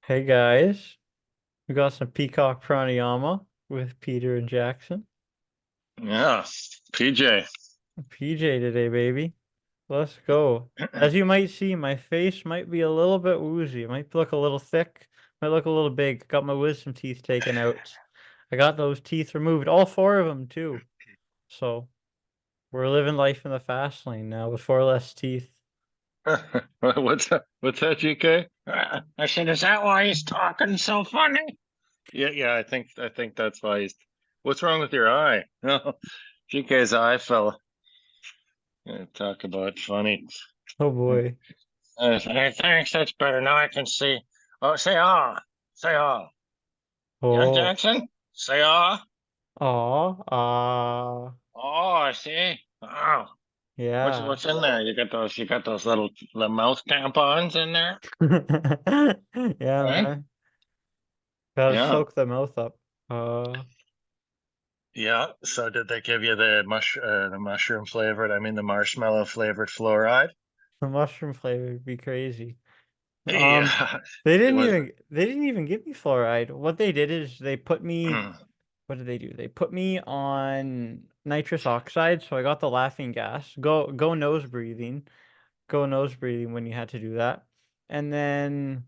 Hey guys, we got some Peacock Pranayama with Peter and Jackson. Yeah, PJ. PJ today, baby. Let's go. As you might see, my face might be a little bit woozy. It might look a little thick, might look a little big. Got my wisdom teeth taken out. I got those teeth removed, all four of them too. So we're living life in the fast lane now with four less teeth. What's that, GK? I said, is that why he's talking so funny? Yeah, I think that's why he's. What's wrong with your eye? No, GK's eye fell. Talk about funny. Oh boy. Hey, thanks, that's better. Now I can see. Oh, say ah. Say ah. Yeah, Oh. Jackson? Say ah. Aw. Ah. Oh, I see. Oh. What's Yeah. what's in there? You got those little mouth tampons in there, Yeah, right? man. Gotta Yeah. soak the mouth up. Uh, Yeah. So did they give you the mushroom flavored, I mean the marshmallow flavored fluoride? the mushroom flavor would be crazy. Um, Yeah. they It didn't was even they didn't even give me fluoride. What they did is they put me, what did they do? They put me on nitrous oxide, so I got the laughing gas. Go nose breathing when you had to do that. And then,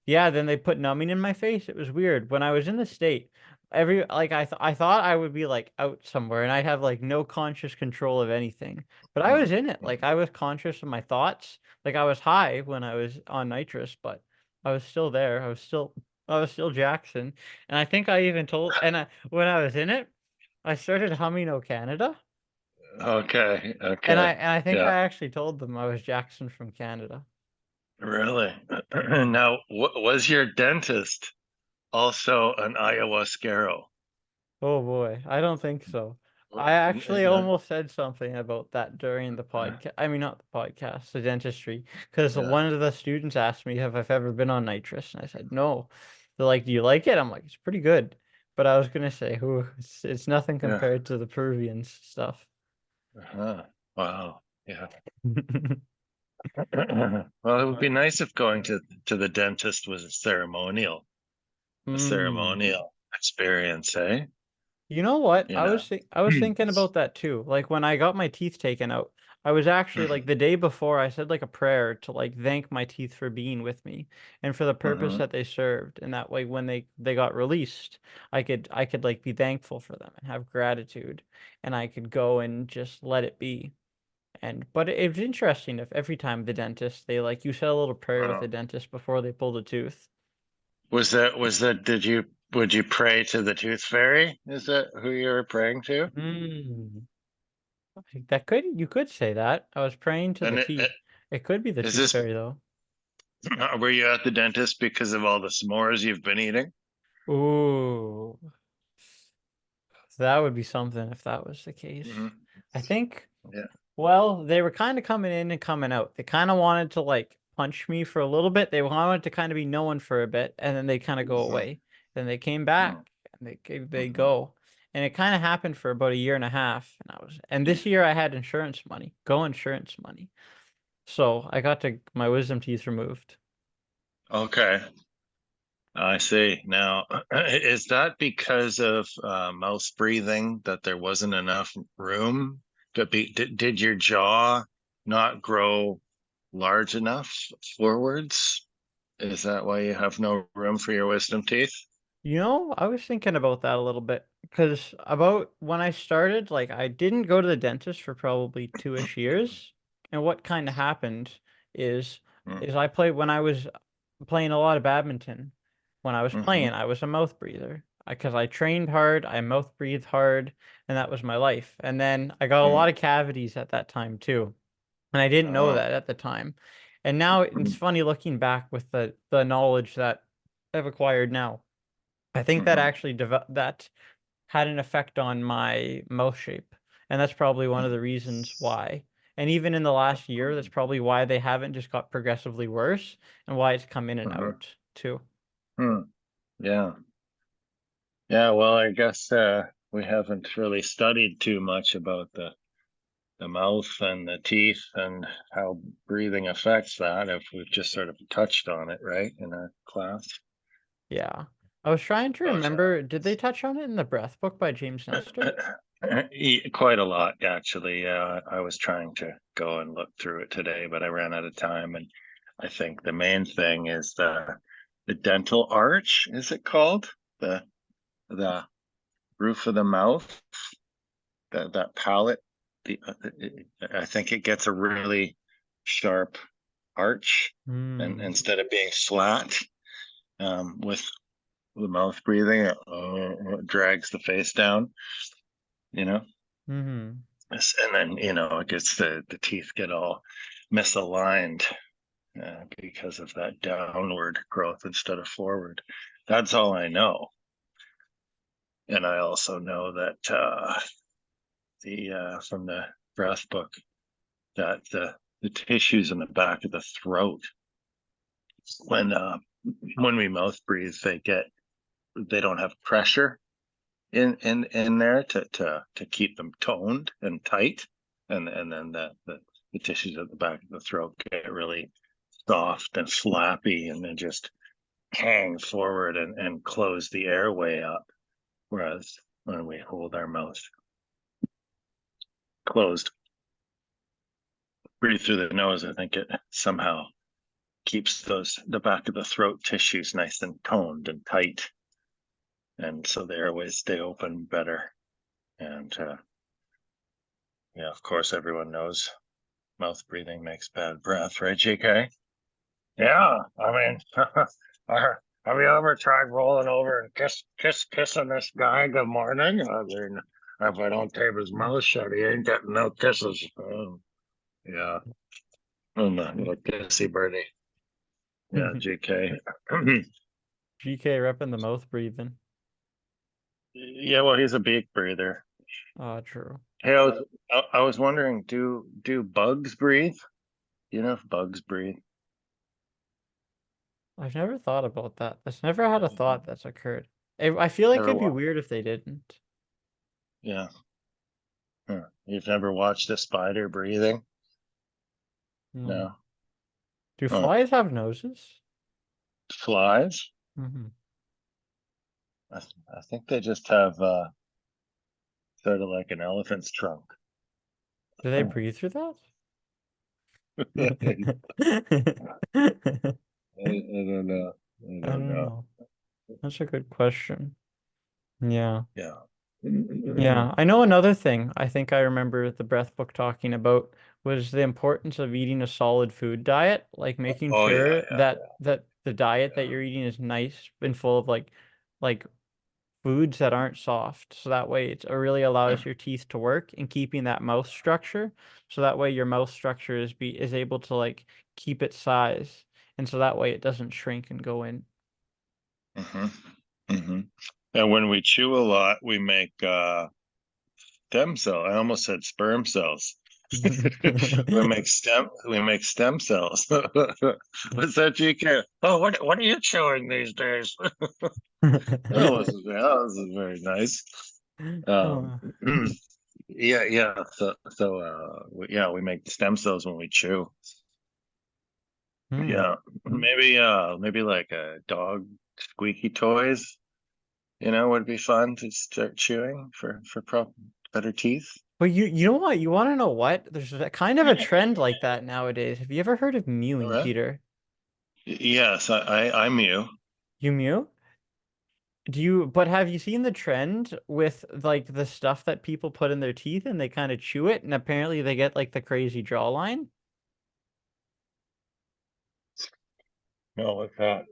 yeah, then they put numbing in my face. It was weird. When I was in the state, I thought I would be like out somewhere and I'd have like no conscious control of anything. But I was in it. Like I was conscious of my thoughts. Like I was high when I was on nitrous, but I was still there. I was still Jackson. And I think I even told, when I was in it, I started humming "O Canada." okay. And I Okay. and I think Yeah. I actually told them I was Jackson from Canada. Really? Mm. Now, was your dentist also an ayahuasquero? Oh boy, I don't think so. I actually No. almost said something about that during the podcast. I mean, not the podcast, the dentistry, because Yeah. one of the students asked me if I've ever been on nitrous, and I said no. They're like, "Do you like it?" I'm like, "It's pretty good," but I was gonna say, "Who? It's nothing Yeah. compared to the Peruvian stuff." Uh-huh. Wow. Yeah. Well, it would be nice if going to the dentist was a Hmm. ceremonial experience, eh? You know what? You I know. was I was thinking about that too. Like when I got my teeth taken out, I was actually like the day before I said like a prayer to like thank my teeth for being with me and for the purpose Hmm. that they served. And that way when they got released, I could like be thankful for them and have gratitude and I could go and just let it be. And but it was interesting if every time the dentist they like you said a little prayer with the dentist before they pulled a tooth. Was that would you pray to the tooth fairy? Is that who you were praying to? Hmm. That could you could say that. I was praying to the And teeth. It could be the is tooth this fairy though. were you at the dentist because of all the s'mores you've been eating? Ooh, that would be something if that was the case. Hmm. I think, Yeah. well, they were kind of coming in and coming out. They kind of wanted to like punch me for a little bit. They wanted to kind of be known for a bit, and then they kind of go away. Then they came back and they Hmm. go. And it kind of happened for about a year and a half. And this year I had insurance money, go insurance money. So I got to my wisdom teeth removed. Okay. I see. Now, is that because of mouth breathing that there wasn't enough room to be? Did your jaw not grow large enough forwards? Is that why you have no room for your wisdom teeth? You know, I was thinking about that a little bit because about when I started, like I didn't go to the dentist for probably 2-ish years. And what kind of happened is Mm. is I played when I was playing a lot of badminton. When I was playing, Mm-hmm. I was a mouth breather because I trained hard, I mouth breathed hard, and that was my life. And then I got a lot Mm. of cavities at that time too. And I didn't know Oh. that at the time. And now it's funny looking back with the knowledge that I've acquired now. I think that Mm-hmm. actually that had an effect on my mouth shape, and that's probably one of the reasons why. And even in the last year, that's probably why they haven't just got progressively worse, and why it's come in and Mm-hmm. out too. Yeah. Yeah. Well, I guess we haven't really studied too much about the mouth and the teeth and how breathing affects that if we've just sort of touched on it, right, in our class. Yeah. I was trying to Those remember, did they touch on it in the Breath book by James Nestor? quite a lot, actually. I was trying to go and look through it today, but I ran out of time. And I think the main thing is the dental arch, is it called? The roof of the mouth, that palate. I think it gets a really sharp arch, and Hmm. instead of being flat, with the mouth breathing, it drags the face down, you know. Mm-hmm. And then, it gets the teeth get all misaligned, because of that downward growth instead of forward. That's all I know. And I also know that the from the breath book, that the tissues in the back of the throat, when when we mouth breathe, they don't have pressure in there to keep them toned and tight, and then the tissues at the back of the throat get really soft and flappy, and then just hang forward and close the airway up. Whereas when we hold our mouth closed, breathe through the nose, I think it somehow keeps the back of the throat tissues nice and toned and tight, and so the airways stay open better. And yeah, of course, everyone knows mouth breathing makes bad breath, right, GK? Yeah, I mean, have you ever tried rolling over and kissing this guy good morning? I mean, if I don't tape his mouth shut, he ain't getting no kisses. Oh, yeah, I'm a little kissy birdie. Yeah, GK. GK repping the mouth breathing. Yeah, well, he's a beak breather. Ah, true. Hey, I was wondering, do bugs breathe? You know if bugs breathe? I've never thought about that. That's never had a thought that's occurred. I feel like Never it'd be wa weird if they didn't. Yeah. Huh. You've never watched a spider breathing? No. No. Do Huh. flies have noses? Flies? Mm-hmm. I think they just have sort of like an elephant's trunk. Do they breathe through that? I I don't know. I don't don't know. know. That's a good question. Yeah. Yeah. Yeah. I know another thing I think I remember the breath book talking about was the importance of eating a solid food diet, like making Oh yeah, sure yeah, that the diet that yeah. you're eating is nice and full of like foods that aren't soft. So that way it really allows your teeth to work and keeping that mouth structure. So that way your mouth structure is able to like keep its size. And so that way it doesn't shrink and go in. Hmm. Hmm. And when we chew a lot, we make stem cell. I almost said sperm cells. We make stem cells. What's that, GK? Oh, what are you chewing these days? This is very nice. Um, Oh, yeah, yeah. Yeah, we make stem cells when we chew. hmm. Yeah, maybe like a dog squeaky toys, would be fun to start chewing for better teeth. But you know what? You want to know what? There's a kind of a trend like that nowadays. Have you ever heard of All mewing, right. Peter? Yes, I'm you. You mew? But have you seen the trend with like the stuff that people put in their teeth and they kind of chew it and apparently they get like the crazy jawline? No, what's that?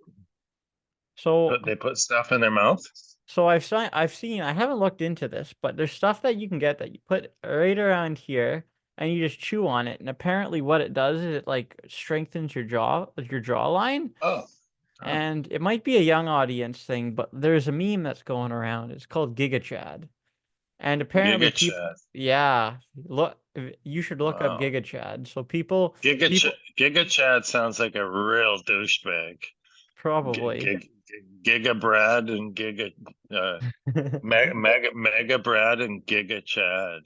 So They put stuff in their mouth? so I've seen I haven't looked into this, but there's stuff that you can get that you put right around here and you just chew on it and apparently what it does is it like strengthens your jawline. Oh, oh. And it might be a young audience thing, but there's a meme that's going around. It's called Giga Chad. And apparently Giga people, Chad. yeah, you should look up Wow. Giga Chad. So people Giga Chad sounds like a real douchebag. probably. Giga Brad and Giga uh, Mega Brad and Giga Chad.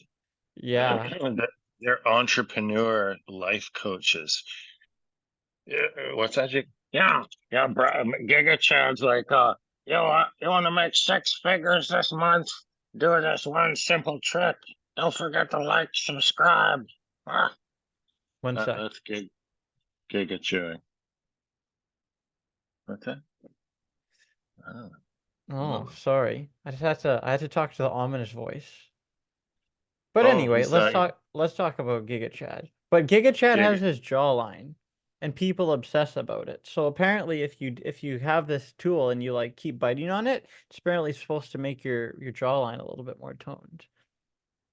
Yeah. They're entrepreneur life coaches. What's that? Yeah, yeah. Giga Chad's like you want to make 6 figures this month? Do this one simple trick. Don't forget to like, subscribe. Ah, One sec. that's giga chewing. What's that? Oh, Oh, oh. sorry. I had to talk to the ominous voice. But Oh, anyway, who's that? let's talk about Giga Chad. But Giga Chad has Giga. his jawline and people obsess about it. So apparently if you have this tool and you like keep biting on it, it's apparently supposed to make your jawline a little bit more toned.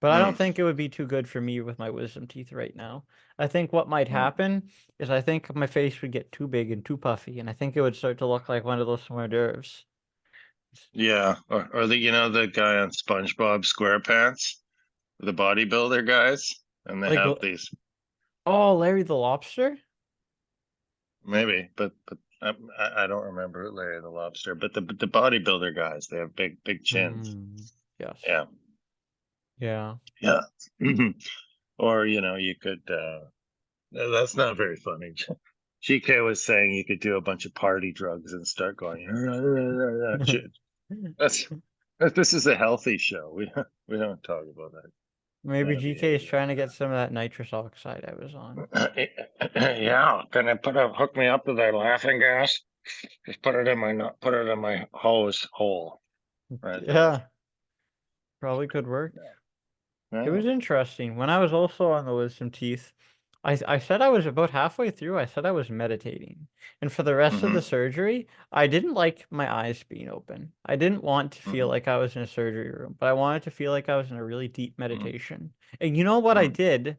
But I don't Mm, think it would be too good for me with my wisdom teeth right now. I think what might mm. happen is I think my face would get too big and too puffy, and I think it would start to look like one of those hors d'oeuvres. Yeah, or the the guy on SpongeBob SquarePants, the bodybuilder guys, and they Like, have these oh, Larry the Lobster? maybe, but I don't remember Larry the Lobster, but the bodybuilder guys, they have big chins. Mm, yes. Yeah, Yeah. yeah. Or you could. That's not very funny. GK was saying you could do a bunch of party drugs and start going. That's this is a healthy show. We don't talk about that Maybe kind of GK is behavior. trying to get some of that nitrous oxide I was on. Yeah, can I hook me up to that laughing gas? Just put it in my hose hole right there. Yeah, probably could work. It Yeah. was interesting. When I was also on the wisdom teeth, I said I was about halfway through. I said I was meditating. And for the rest of the Mm-hmm. surgery, I didn't like my eyes being open. I didn't want to feel Mm-hmm. like I was in a surgery room, but I wanted to feel like I was in a really deep Mm-hmm. meditation. And you know what I Mm-hmm. did?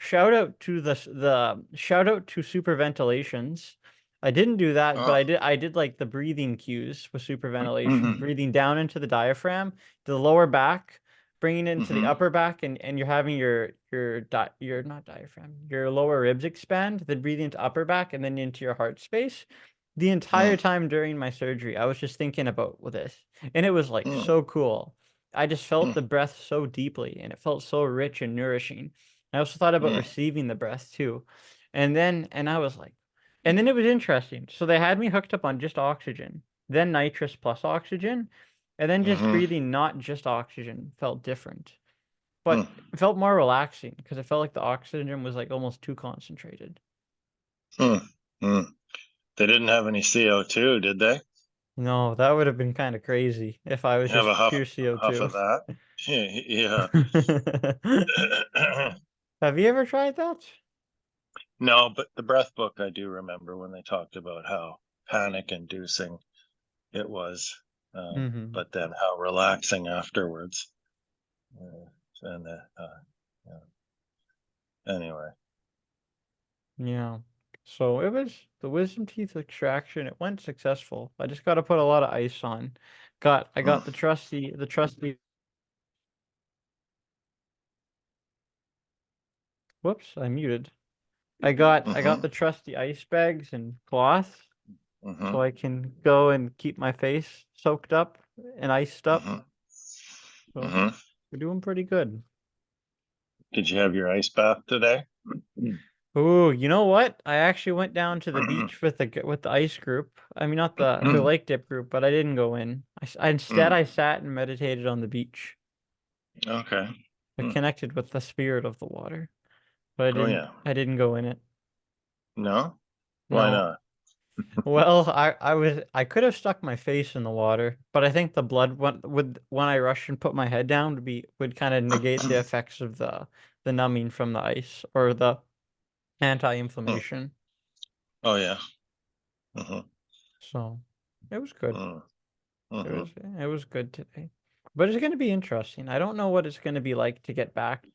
Shout out to the shout out to super ventilations. I didn't do that, but Oh. I did like the breathing cues with super ventilation, Mm-hmm. breathing down into the diaphragm, the lower back, bringing it into the Mm-hmm. upper back, and you're having your not diaphragm, your lower ribs expand, then breathing into upper back and then into your heart space. The entire time during my surgery, I was just thinking about this, and it was like Mm-hmm. so cool. I just felt the breath so deeply, and it felt so rich and nourishing. I also thought about Mm-hmm. receiving the breath too. And I was like, and then it was interesting. So they had me hooked up on just oxygen, then nitrous plus oxygen, and then just Mm-hmm. breathing not just oxygen felt different. But Mm-hmm. it felt more relaxing because it felt like the oxygen was like almost too concentrated. Mm-hmm. They didn't have any CO2, did they? No, that would have been kind of crazy if I was Have just a pure huff CO2. of that. Yeah. Have you ever tried that? No, but the breath book, I do remember when they talked about how panic inducing it was, Hmm. but then how relaxing afterwards. Uh, and yeah. Anyway. Yeah. So it was the wisdom teeth extraction. It went successful. I just got to put a lot of ice on. I got Mm, the trusty. Whoops, I muted. I got mm-hmm, the trusty ice bags and cloth mm-hmm, so I can go and keep my face soaked up and iced up. mm-hmm, So mm-hmm. we're doing pretty good. Did you have your ice bath today? Ooh, you know what? I actually went down to the beach with the ice group. I mean, not the lake dip group, but I didn't go in. Instead I sat and meditated on the beach. Okay. I Mm. connected with the spirit of the water, but Oh yeah. I didn't go in it. No? Why No. not? Well, I could have stuck my face in the water, but I think the blood when I rush and put my head down would kind of negate the effects of the numbing from the ice or the Mm. anti-inflammation. Oh yeah. Mm-hmm, So it was good. mm, mm-hmm, It was good today. But it's going to be interesting. I don't know what it's going to be like to get back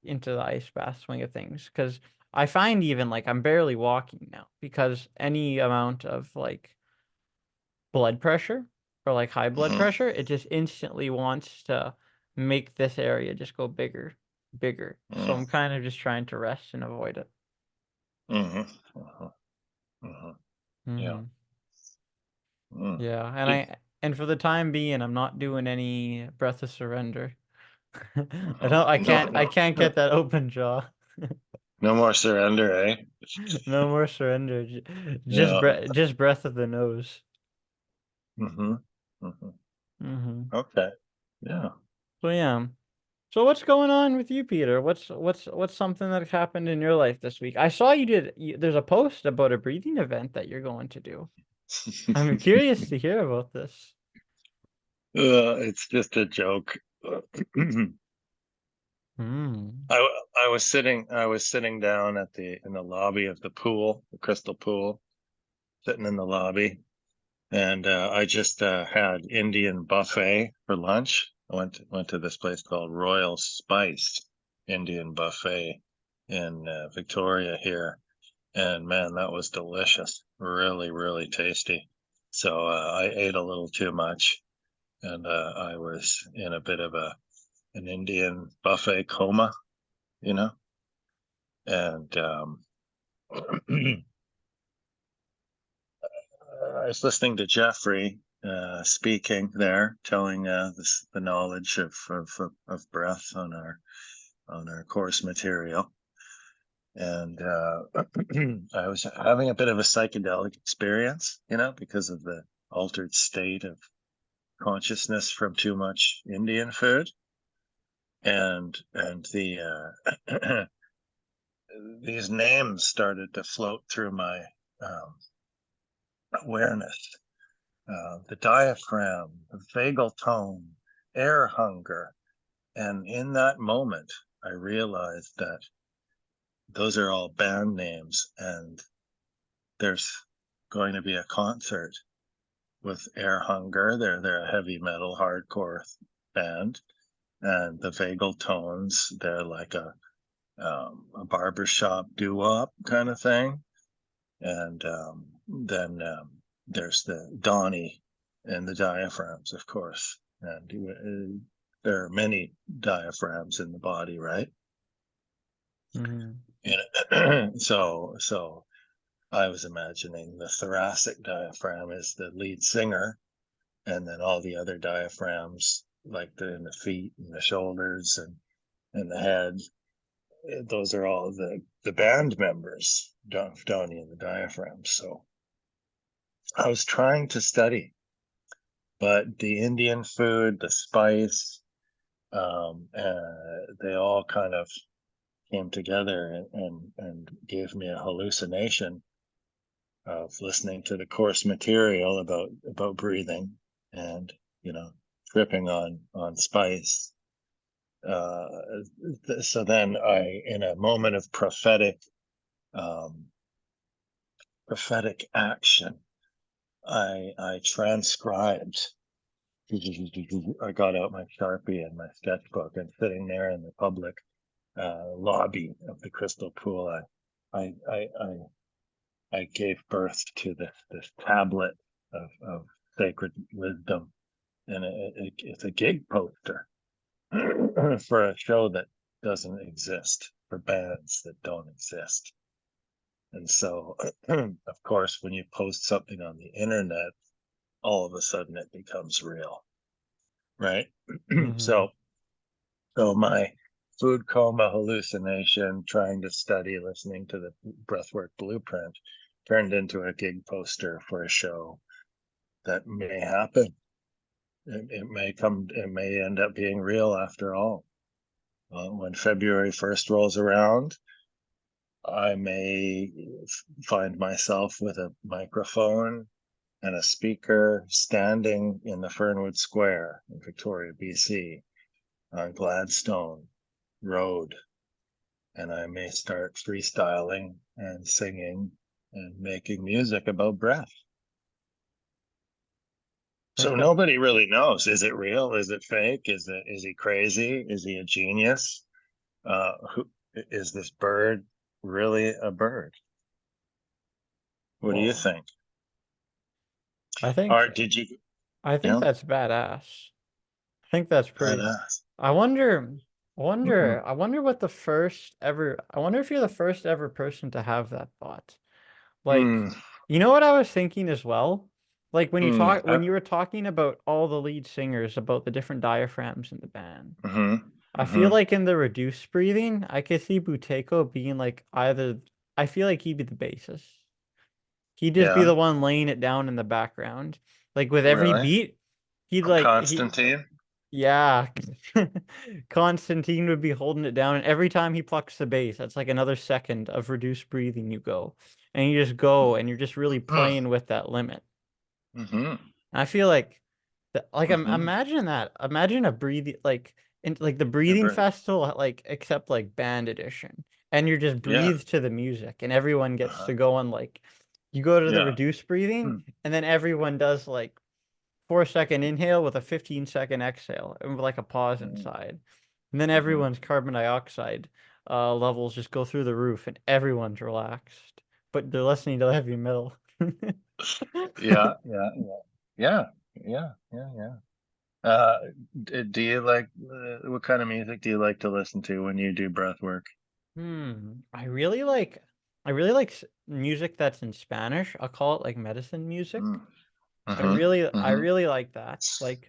into the ice bath swing of things because I find even like I'm barely walking now because any amount of like blood pressure or like high blood mm-hmm, pressure, it just instantly wants to make this area just go bigger. So mm, I'm kind of just trying to rest and avoid it. mm-hmm, mm-hmm, mm-hmm. Yeah. Hmm. Mm. Yeah, Did, and for the time being, I'm not doing any breath of surrender. no, I no, can't get that open jaw. No more surrender, eh? No more surrender. Yeah. Just breath of the nose. Mm-hmm. Mm-hmm. Mm-hmm. Okay. Yeah. So yeah. So what's going on with you, Peter? What's something that happened in your life this week? I saw there's a post about a breathing event that you're going to do. I'm curious to hear about this. It's just a joke. Hmm. I was sitting down at the in the lobby of the pool, the crystal pool, sitting in the lobby, and I just had Indian buffet for lunch. I went to this place called Royal Spice Indian Buffet in Victoria here, and man, that was delicious. Really, really tasty. So I ate a little too much, and I was in a bit of a an Indian buffet coma, you know, and I was listening to Jeffrey speaking there, telling the knowledge of breath on our course material, and I was having a bit of a psychedelic experience, you know, because of the altered state of consciousness from too much Indian food, and these names started to float through my um, awareness. The diaphragm, the vagal tone, air hunger. And in that moment, I realized that those are all band names, and there's going to be a concert with Air Hunger. They're a heavy metal hardcore band, and the Vagal Tones, they're like a barbershop doo-wop kind of thing. And then there's the Donnie and the diaphragms, of course. And there are many diaphragms in the body, right? Hmm. And so I was imagining the thoracic diaphragm is the lead singer, and then all the other diaphragms, like in the feet and the shoulders and the head, those are all the band members, Donnie and the diaphragms. So I was trying to study, but the Indian food, the spice, they all kind of came together and gave me a hallucination of listening to the course material about breathing and you know tripping on spice. Uh, so then I, in a moment of um, prophetic action, I transcribed. I got out my Sharpie and my sketchbook, and sitting there in the public lobby of the Crystal Pool, I, I, I, I gave birth to this tablet of sacred wisdom, and it's a gig poster for a show that doesn't exist, for bands that don't exist. And so, of course, when you post something on the internet, all of a sudden it becomes real, right? Hmm. so So my food coma hallucination, trying to study, listening to the breathwork blueprint, turned into a gig poster for a show that may happen. It may end up being real after all. When February 1st rolls around, I may find myself with a microphone and a speaker standing in the Fernwood Square in Victoria, BC, on Gladstone Road, and I may start freestyling and singing and making music about breath. So nobody really knows. Is it real? Is it fake? Is he crazy? Is he a genius? Who is this bird really a bird? What do you Well, think? I think Art, did you, I you think know, that's badass. I think that's pretty. badass? I wonder, Mm, I wonder what the first ever, I wonder if you're the first ever person to have that thought. Like, mm, you know what I was thinking as well? Like when I, you were talking about all the lead singers, about the different diaphragms in the band. mm-hmm, I feel like in the reduced breathing, I could see Buteyko being like either. I feel like he'd be the bassist. He'd just be Yeah, the one laying it down in the background. Like with every really. beat, he Constantine. yeah. Constantine would be holding it down, and every time he plucks the bass, that's like another second of reduced breathing you go. And you just go and you're just really playing with that limit. Mm-hmm. I feel like Mm-hmm. imagine that. Imagine a breathing like the breathing festival like except like band edition. And you're just Yeah. breathe to the music and everyone gets Uh-huh. to go on like you go to the Yeah. reduced breathing and then everyone does like 4-second inhale with a 15-second exhale and with like a pause inside. And then Mm-hmm. everyone's carbon dioxide levels just go through the roof and everyone's relaxed. But they're listening to heavy metal. Yeah. Yeah. Yeah. Yeah. Yeah. Yeah. Yeah. Uh, do you like what kind of music do you like to listen to when you do breath work? I really like music that's in Spanish. I'll call it like medicine music. Mm-hmm. I Mm-hmm. really like that. Like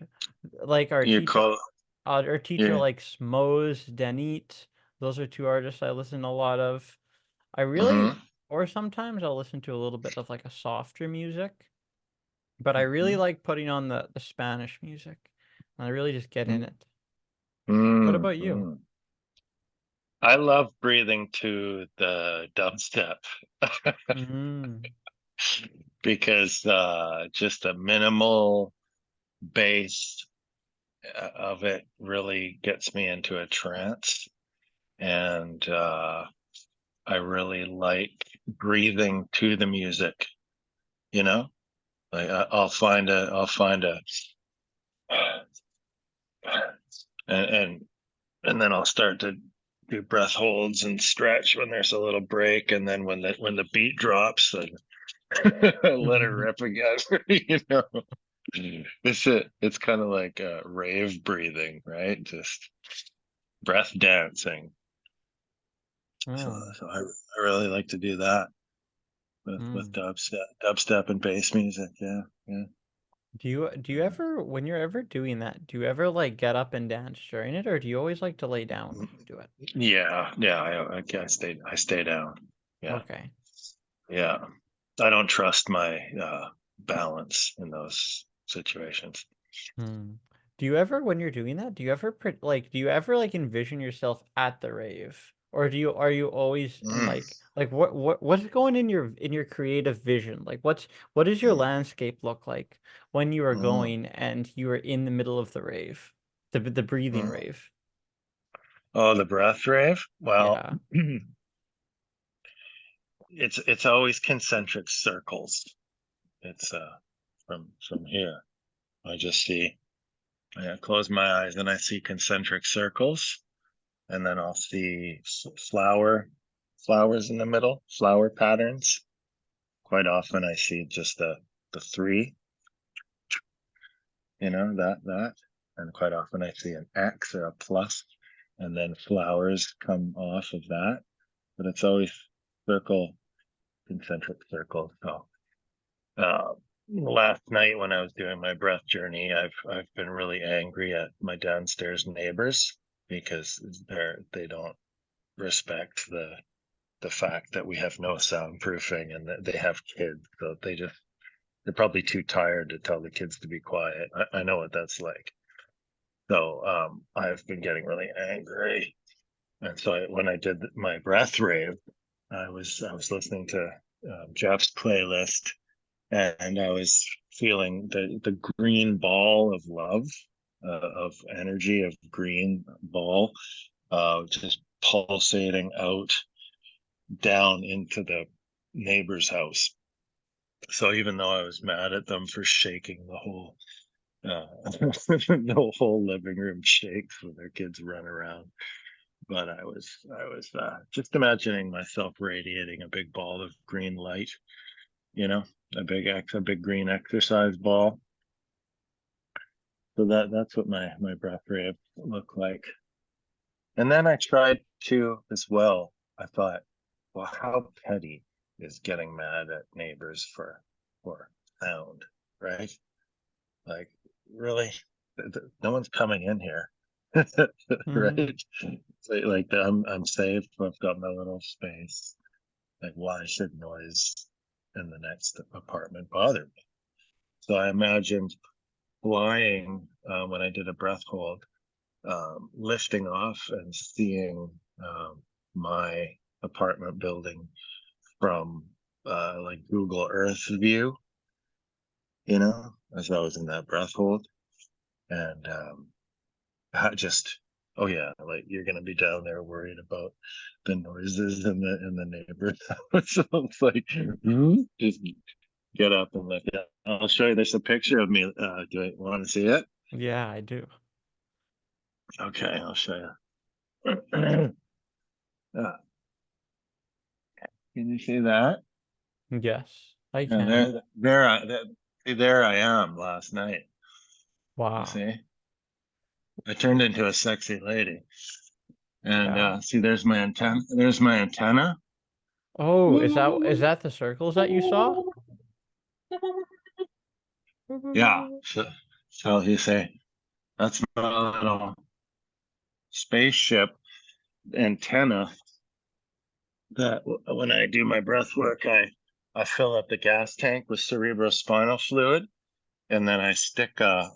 You call our teacher you. likes Moz, Denit. Those are two artists I listen to a lot of. I really Mm-hmm. or sometimes I'll listen to a little bit of like a softer music, but I really Mm-hmm. like putting on the Spanish music. And I really just get in it. What about you? Mm-hmm. I love breathing to the dubstep Mm. because just a minimal bass of it really gets me into a trance. And I really like breathing to the music, you know? Like I'll find a, and and then I'll start to do breath holds and stretch when there's a little break, and then when the beat drops, then let it rip again. You know, it's kind of like rave breathing, right? Just breath dancing. Oh. So I really like to do that with Mm. dubstep and bass music. Yeah, yeah. Do you ever when you're ever doing that, do you ever like get up and dance during it, or do you always like to lay down when you do it? Yeah, yeah. I stay down. Yeah, Okay. yeah. I don't trust my balance in those situations. Hmm. Do you ever, when you're doing that, do you ever like envision yourself at the rave? Or are you always in Mm, like what's going in your creative vision? Like what does your mm, landscape look like when you are mm, going and you are in the middle of the rave? The breathing mm. rave. Oh, the breath rave? Well, Yeah. it's always concentric circles. It's from here. I just see I close my eyes and I see concentric circles, and then I'll see flowers in the middle, flower patterns. Quite often I see just the three, that, and quite often I see an X or a plus, and then flowers come off of that. But it's always circle, concentric circles. So uh, last night when I was doing my breath journey, I've been really angry at my downstairs neighbors because they don't respect the fact that we have no soundproofing and that they have kids, so they're probably too tired to tell the kids to be quiet. I know what that's like. So I've been getting really angry, and so when I did my breath rave, I was listening to Jeff's playlist, and I was feeling the green ball of love, of energy, of green ball, just pulsating out down into the neighbor's house. So even though I was mad at them for shaking the whole the whole living room shakes when their kids run around, but I was just imagining myself radiating a big ball of green light, you know, a big green exercise ball. So that's what my breath rave looked like. And then I tried to as well. I thought, well, how petty is getting mad at neighbors for sound, right? Like, really, no one's coming in here. Mm-hmm. Right? So, like I'm safe. I've got my little space. Like, why should noise in the next apartment bother me? So I imagined flying when I did a breath hold, lifting off and seeing my apartment building from like Google Earth view, as I was in that breath hold. And I just, oh yeah, like you're gonna be down there worried about the noises in the neighborhood. So it's like, just get up and look. Yeah, I'll show you. There's a picture of me. Do you want to see it? Yeah, I do. Okay, I'll show you. Uh, can you see that? Yes, I Yeah, can. there I am last night. You Wow. see, I turned into a sexy lady, and Yeah. see, there's my antenna. There's my antenna. Oh, is that the circles that you saw? Yeah. So you say that's my little spaceship antenna. That when I do my breath work, I fill up the gas tank with cerebrospinal fluid, and then I stick a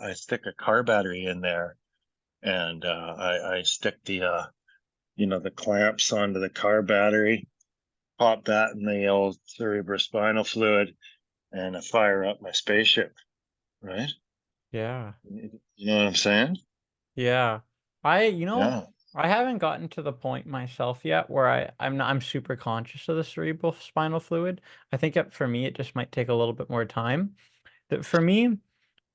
car battery in there, and I stick the clamps onto the car battery, pop that in the old cerebrospinal fluid, and I fire up my spaceship. Right? Yeah. You know what I'm saying? Yeah. I, you know, Yeah. I haven't gotten to the point myself yet where I'm super conscious of the cerebral spinal fluid. I think for me it just might take a little bit more time. That for me,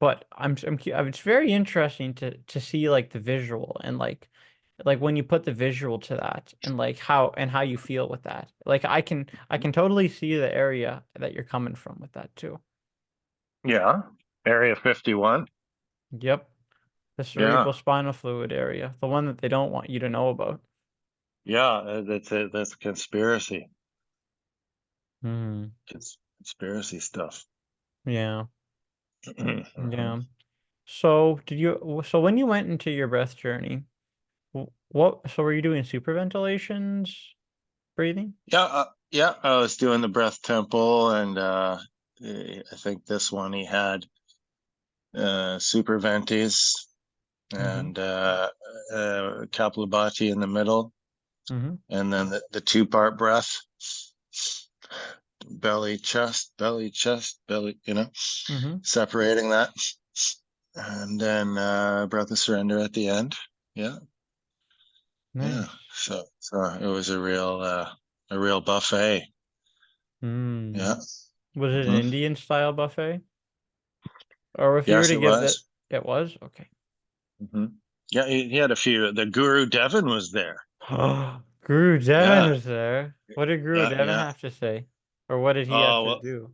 but it's very interesting to see like the visual and like when you put the visual to that and like how you feel with that. Like I can totally see the area that you're coming from with that too. Yeah. Area 51. Yep. The cerebral Yeah. spinal fluid area, the one that they don't want you to know about. Yeah. That's conspiracy. Hmm. Conspiracy stuff. Yeah. Mhm. Yeah. So when you went into your breath journey, so were you doing super ventilations, breathing? Yeah. I was doing the breath temple, and I think this one he had super ventis Mm-hmm. and Kapalabhati in the middle, Mm-hmm. and then the two-part breath, belly, chest, belly, Mm-hmm. separating that, and then breath of surrender at the end. Yeah, yeah. Nice. So it was a real buffet. Mm. Yeah. Was it an Hmm. Indian style buffet? Or if you were Yes, to it give that, was. it was? Okay. Hmm. Yeah, he had a few. The Guru Devon was there. Guru Devin Yeah, was there. What did Guru yeah, Devin yeah. have to say? Or what did he have Oh to well, do?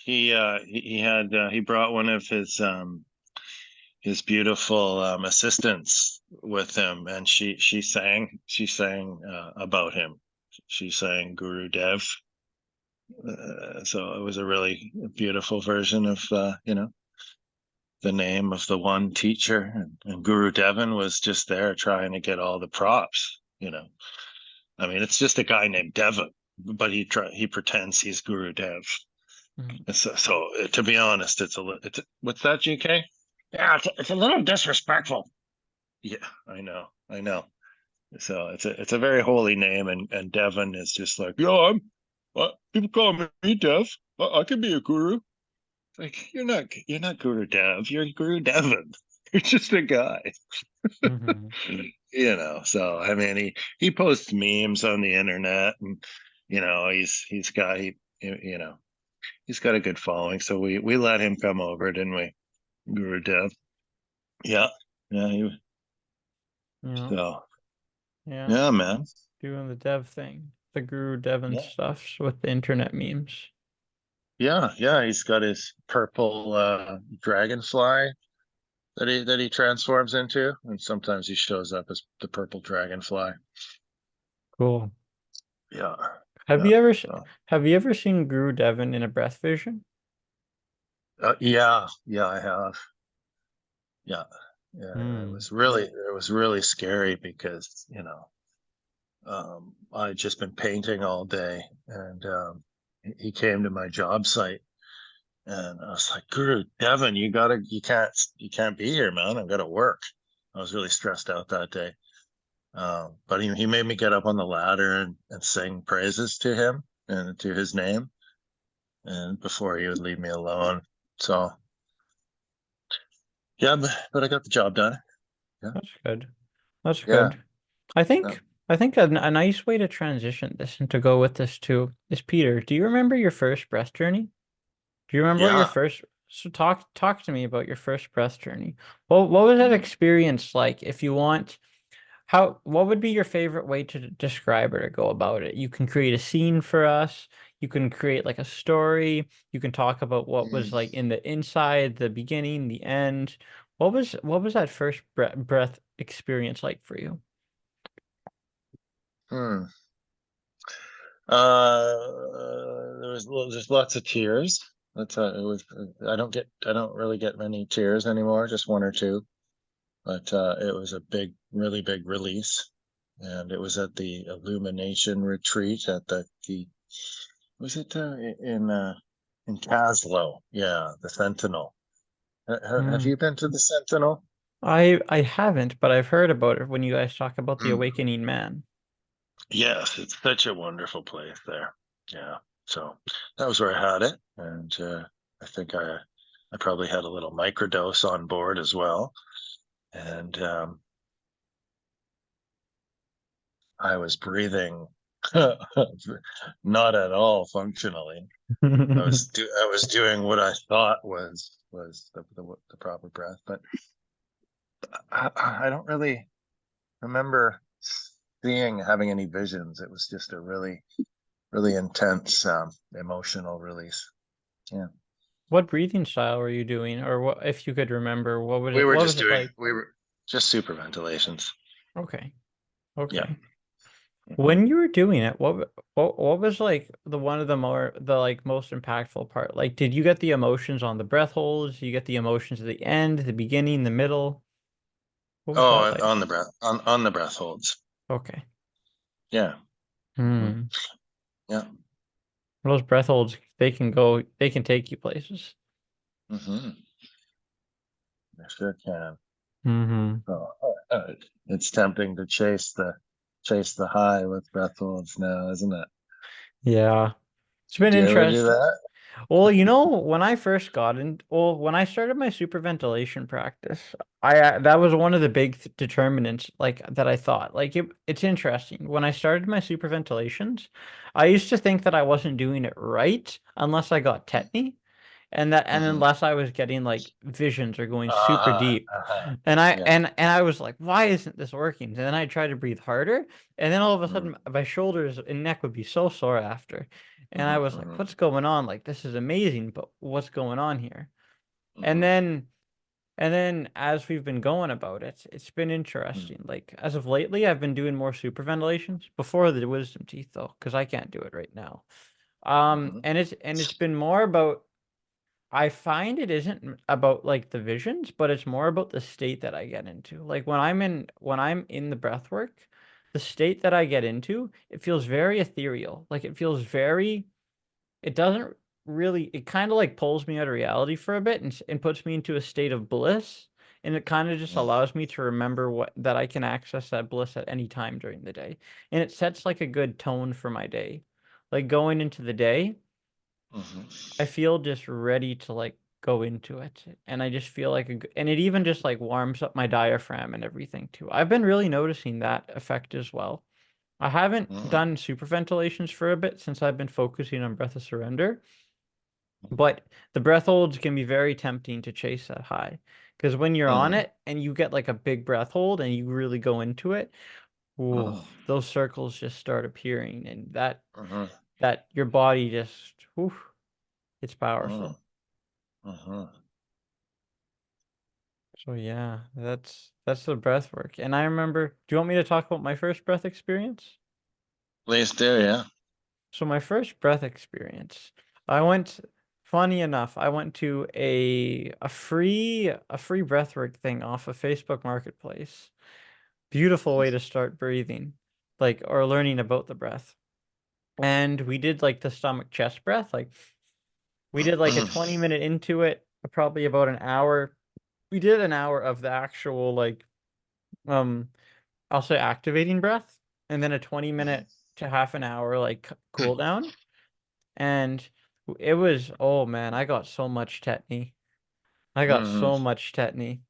he brought one of his beautiful assistants with him, and she sang about him. She sang Guru Dev. So it was a really beautiful version of the name of the one teacher, and Guru Devon was just there trying to get all the props. I mean, it's just a guy named Devon, but he pretends he's Guru Dev. Mhm. So to be honest, what's that, GK? Yeah, it's a little disrespectful. Yeah, I know. So it's a very holy name, and Devon is just like, yo, people call me Dev. I can be a guru. Like, you're not Guru Dev. You're Guru Devon. You're just a guy. Mhm. So I mean, he posts memes on the internet, and you know he's got a good following. So we let him come over, didn't we, Guru Dev? Yeah, yeah. Yeah. So Yeah. yeah, man. Doing the dev thing. The Guru Devin Yeah, stuffs with the internet memes. yeah. He's got his purple dragonfly that he transforms into, and sometimes he shows up as the purple dragonfly. Cool. Yeah, Have yeah. you ever So have you ever seen Guru Devin in a breath vision? yeah, I have. Yeah. Yeah, Hmm. it was really scary because, I'd just been painting all day, and he came to my job site, and I was like, Guru, Devin, you can't be here, man. I've got to work. I was really stressed out that day. But he made me get up on the ladder and sing praises to him and to his name, and before he would leave me alone. So yeah, but I got the job done. Yeah, That's good. That's yeah, good. I yeah. think I think a nice way to transition this and to go with this too is Peter. Do you remember your first breath journey? Do you remember what your Yeah. first so talk to me about your first breath journey? What was that Mm. experience like? If you want how what would be your favorite way to describe it or go about it? You can create a scene for us. You can create like a story. You can talk about what was Mm. like in the inside, the beginning, the end. What was that first breath experience like for you? Hmm. There was just lots of tears. That's it was. I don't really get many tears anymore, just one or two. But it was a really big release, and it was at the Illumination retreat at the was it in Caslow? Yeah, the Sentinel. Have Hmm. you been to the Sentinel? I haven't, but I've heard about it when you guys talk about the Mm. awakening man. Yes, it's such a wonderful place there. Yeah. So that was where I had it. And I think I probably had a little microdose on board as well. And I was breathing not at all functionally. I was doing what I thought was the proper breath, but I don't really remember having any visions. It was just a really intense emotional release. Yeah. What breathing style were you doing, or what, if you could remember, what was We it? were What just was it doing like? we were just super ventilations. Okay, Yeah. okay. Hmm. When you were doing it, what was like the one of the like most impactful part? Like, did you get the emotions on the breath holds? You get the emotions at the end, the beginning, the middle? What was that Oh, like? on the breath holds. Okay. Yeah. Hmm. Hmm. Yeah. Those breath holds, they can take you places. Hmm. I sure can. Hmm. Oh, it's tempting to chase the high with breath holds now, isn't it? Yeah. It's been Do you ever do interesting. that? Well, when I first when I started my superventilation practice, that was one of the big determinants, like that I thought. Like it's interesting. When I started my superventilations, I used to think that I wasn't doing it right unless I got tetany and Hmm. unless I was getting like visions or going super Uh-huh. deep. Uh-huh. And I Yeah. and I was like, why isn't this working? And then I tried to breathe harder, and then all of a Mm-hmm. sudden my shoulders and neck would be so sore after. And I was like, Mm-hmm. what's going on? Like this is amazing, but what's going on here? And Mm-hmm. then and then as we've been going about it, it's been Mm-hmm. interesting. Like as of lately, I've been doing more super ventilations before the wisdom teeth though, because I can't do it right now. Mm-hmm. And it's been more about I find it isn't about like the visions, but it's more about the state that I get into. Like when I'm in the breath work, the state that I get into, it feels very ethereal. Like it feels very it doesn't really it kind of like pulls me out of reality for a bit and puts me into a state of bliss. And it kind of just allows me to remember what that I can access that bliss at any time during the day. And it sets like a good tone for my day. Like going into the day, Mm-hmm. I feel just ready to like go into it. And I just feel like and it even just like warms up my diaphragm and everything too. I've been really noticing that effect as well. I haven't Mm-hmm. done super ventilations for a bit since I've been focusing on breath of surrender, but the breath holds can be very tempting to chase that high. Because when you're on Mm-hmm. it and you get like a big breath hold and you really go into it, ooh, Mm-hmm. those circles just start appearing and Mm-hmm. that your body just, whew, it's Mm-hmm. powerful. Mm-hmm. So yeah, that's the breath work. And I remember, do you want me to talk about my first breath experience? Please do, yeah. So my first breath experience, I went funny enough, I went to a free breathwork thing off of Facebook Marketplace. Beautiful way to start breathing, like, or learning about the breath. And we did like the stomach chest breath. Like we did like a 20-minute into it, probably about an hour. We did an hour of the actual like um I'll say activating breath, and then a 20-minute to half an hour like cool down. And it was, oh man, I got so much tetany. I got so much tetany.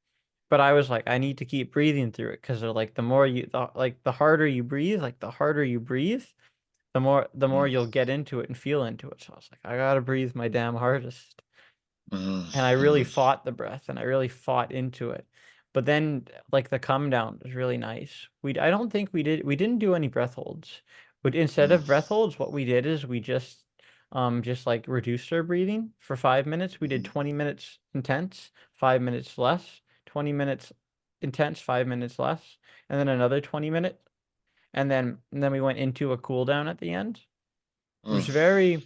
But I was like, I need to keep breathing through it because like the harder you breathe, like the harder you breathe, the more you'll get into it and feel into it. So I was like, I gotta breathe my damn hardest. And I really fought the breath and I really fought into it. But then like the come down was really nice. I don't think we didn't do any breath holds. But instead of breath holds, what we did is we just like reduced our breathing for 5 minutes. We did 20 minutes intense, 5 minutes less, 20 minutes intense, 5 minutes less, and then another 20 minute. And then we went into a cool down at the end. It was very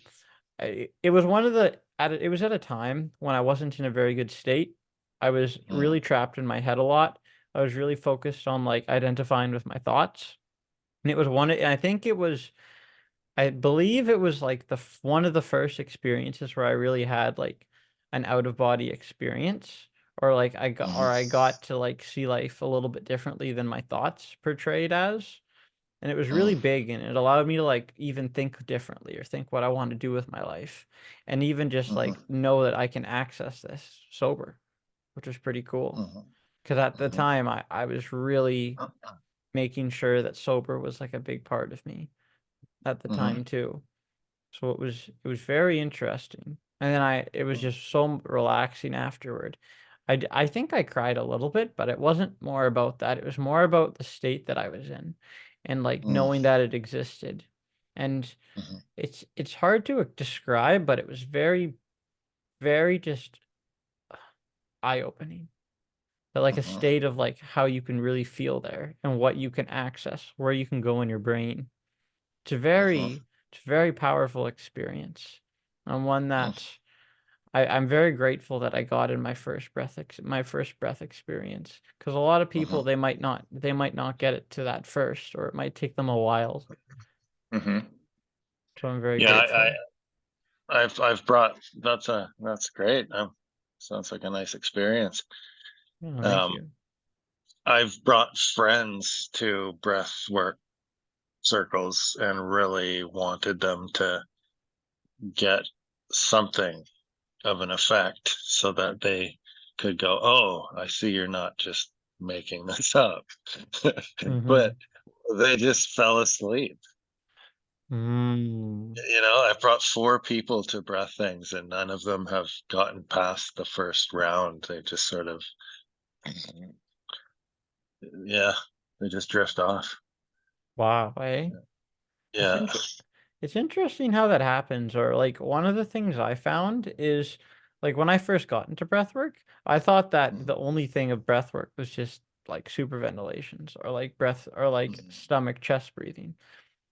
it was one of the it was at a time when I wasn't in a very good state. I was really trapped in my head a lot. I was really focused on like identifying with my thoughts. And it was and I think it was I believe it was like one of the first experiences where I really had like an out of body experience, or like I got to like see life a little bit differently than my thoughts portrayed as. And it was really big, and it allowed me to like even think differently or think what I want to do with my life, and even just like know that I can access this sober, which was pretty cool. Because at the time I was really making sure that sober was like a big part of me at the time too. So it was very interesting. And then it was just so relaxing afterward. I think I cried a little bit, but it wasn't more about that. It was more about the state that I was in and like knowing that it existed. And it's hard to describe, but it was very, very just eye-opening. But like a state of like how you can really feel there and what you can access, where you can go in your brain. It's a very powerful experience, and one that I'm very grateful that I got in my first breath experience. Because a lot of people they might not get it to that first, or it might take them a while. So I'm very Yeah, grateful. I've brought that's great. Sounds like a nice experience. Yeah, thank Um, you. I've brought friends to breath work circles and really wanted them to get something of an effect so that they could go, "Oh, I see you're not just making this up." Mm-hmm. But they just fell asleep. Mm. I brought four people to breath things, and none of them have gotten past the first round. They just sort of, yeah, they just drift off. Wow, It's Yeah. inter it's interesting how that happens, or like one of the things I found is like when I first got into breathwork, I thought that the only thing of breathwork was just like super ventilations or like breath or like stomach chest breathing.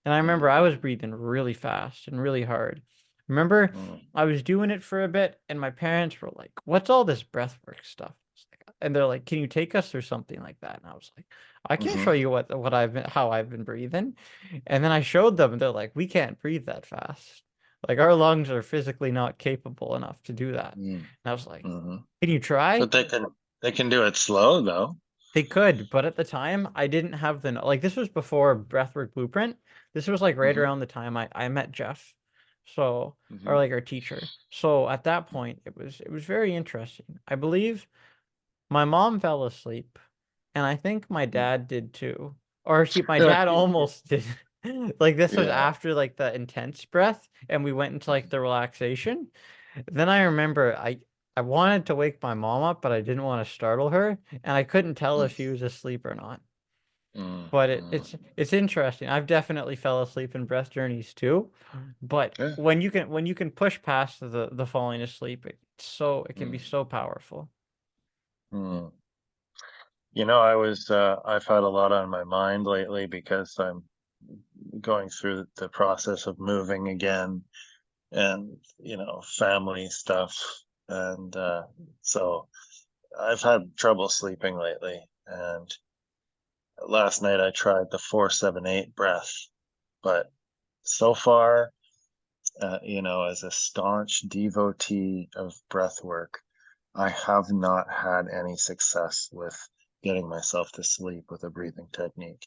And I remember I was breathing really fast and really hard. Remember, I was doing it for a bit, and my parents were like, "What's all this breathwork stuff?" And they're like, "Can you take us through something like that?" And I was like, "I can show you how I've been breathing." And then I showed them, and they're like, "We can't breathe that fast. Like our lungs are physically not capable enough to do that." And I was like, "Can you try?" But they can do it slow though. They could, but at the time I didn't have like this was before Breathwork Blueprint. This was like right around the time I met Jeff. So, or like our teacher. So at that point it was very interesting. I believe my mom fell asleep, and I think my dad did too. Or my dad almost did. Like this was Yeah. after like the intense breath and we went into like the relaxation. Then I remember I wanted to wake my mom up, but I didn't want to startle her, and I couldn't tell if she was asleep or not. But it's interesting. I've definitely fell asleep in breath journeys too. But Yeah. when you can push past the falling asleep, it can be Mm. so powerful. Mm. I've had a lot on my mind lately because I'm going through the process of moving again. and family stuff, and so I've had trouble sleeping lately. And last night I tried the 4-7-8 breath, but so far, as a staunch devotee of breath work, I have not had any success with getting myself to sleep with a breathing technique.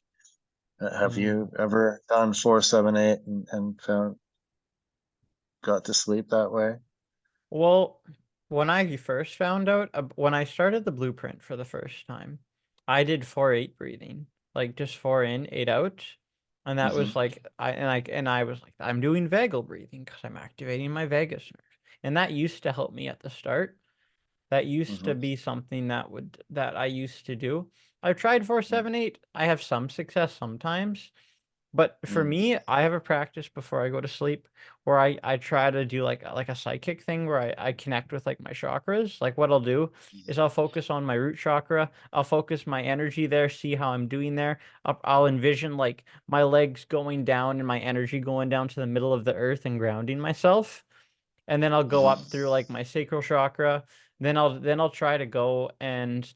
Have Mm. you ever done 4-7-8 and got to sleep that way? Well, when I first found out, when I started the blueprint for the first time, I did 4-8 breathing, like just 4 in, 8 out. And that Hmm. was like, I was like, I'm doing vagal breathing because I'm activating my vagus nerve. And that used to help me at the start. That used to Hmm. be something that I used to do. I've tried 4-7-8. I have some success sometimes. But for Mm. me, I have a practice before I go to sleep where I try to do like a psychic thing where I connect with like my chakras. Like what I'll do is I'll focus on my root chakra. I'll focus my energy there, see how I'm doing there. I'll envision like my legs going down and my energy going down to the middle of the earth and grounding myself. And then I'll go Mhm. up through like my sacral chakra. Then I'll try to go and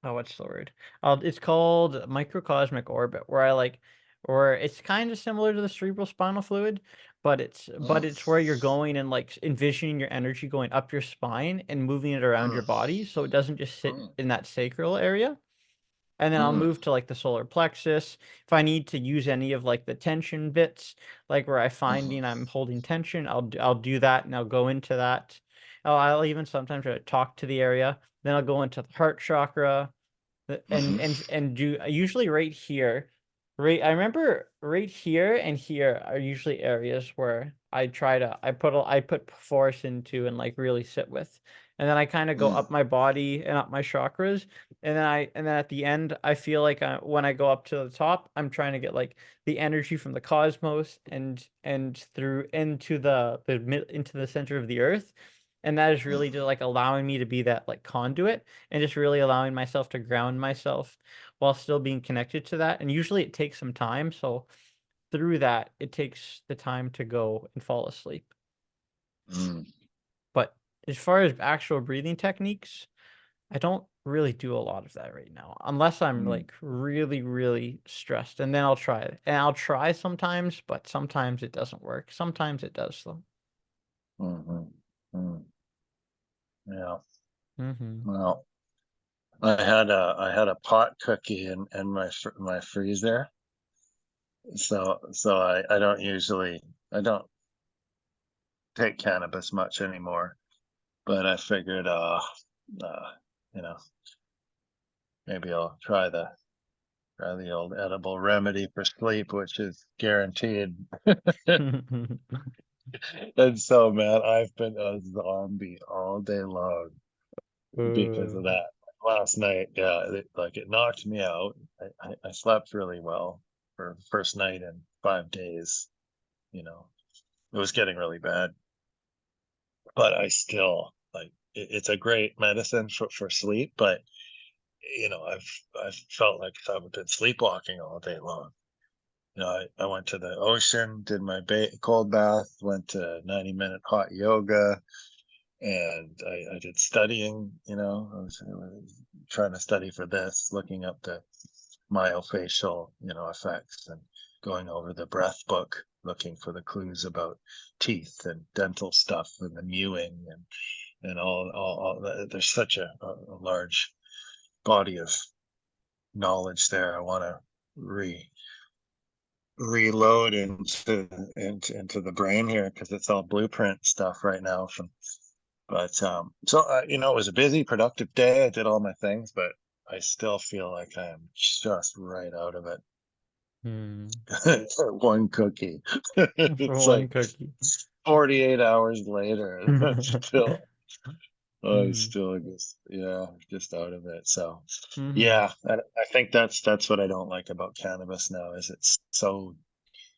what's the word? It's called microcosmic orbit, where it's kind of similar to the cerebral spinal fluid, Mm. but it's where you're going and like envisioning your energy going up your spine and moving it around your Mm. body, so it doesn't just sit Mm. in that sacral area. And then I'll Mm. move to like the solar plexus. If I need to use any of like the tension bits, like where Mhm. I'm holding tension, I'll do that and I'll go into that. I'll even sometimes try to talk to the area. Then I'll go into the heart chakra Mhm. and do usually right here. I remember right here and here are usually areas where I put force into and like really sit with. And then I kind of go Mm. up my body and up my chakras. And then at the end I feel like when I go up to the top, I'm trying to get like the energy from the cosmos and through into the center of the earth. And that is really just Mhm. like allowing me to be that like conduit and just really allowing myself to ground myself while still being connected to that. And usually it takes some time. So through that, it takes the time to go and fall asleep. Mm. But as far as actual breathing techniques, I don't really do a lot of that right now, unless I'm Mm. like really, really stressed. And then I'll try it. And I'll try sometimes, but sometimes it doesn't work. Sometimes it does, though. Mhm. Mm. Yeah. Mm-hmm. Well, I had a pot cookie in my freezer, so I don't take cannabis much anymore. But I figured, uh, you know, maybe I'll try the old edible remedy for sleep, which is guaranteed. And so, man, I've been a zombie all day long because Uh, of that. Last night, yeah, it knocked me out. I slept really well for the first night in 5 days. You know, it was getting really bad, but I still it's a great medicine for sleep. But I've felt like I've been sleepwalking all day long. I went to the ocean, did my cold bath, went to 90-minute hot yoga, and I did studying. I was trying to study for this, looking up the myofascial, effects, and going over the breath book, looking for the clues about teeth and dental stuff and the mewing and all that. There's such a large body of knowledge there. I want to reload into the brain here because it's all blueprint stuff right now from but so it was a busy productive day. I did all my things, but I still feel like I am just right out of hmm. it. For one cookie. For It's one like cookie. 48 hours later and I'm Mhm. still just out of it. So Mhm. yeah, I think that's what I don't like about cannabis now is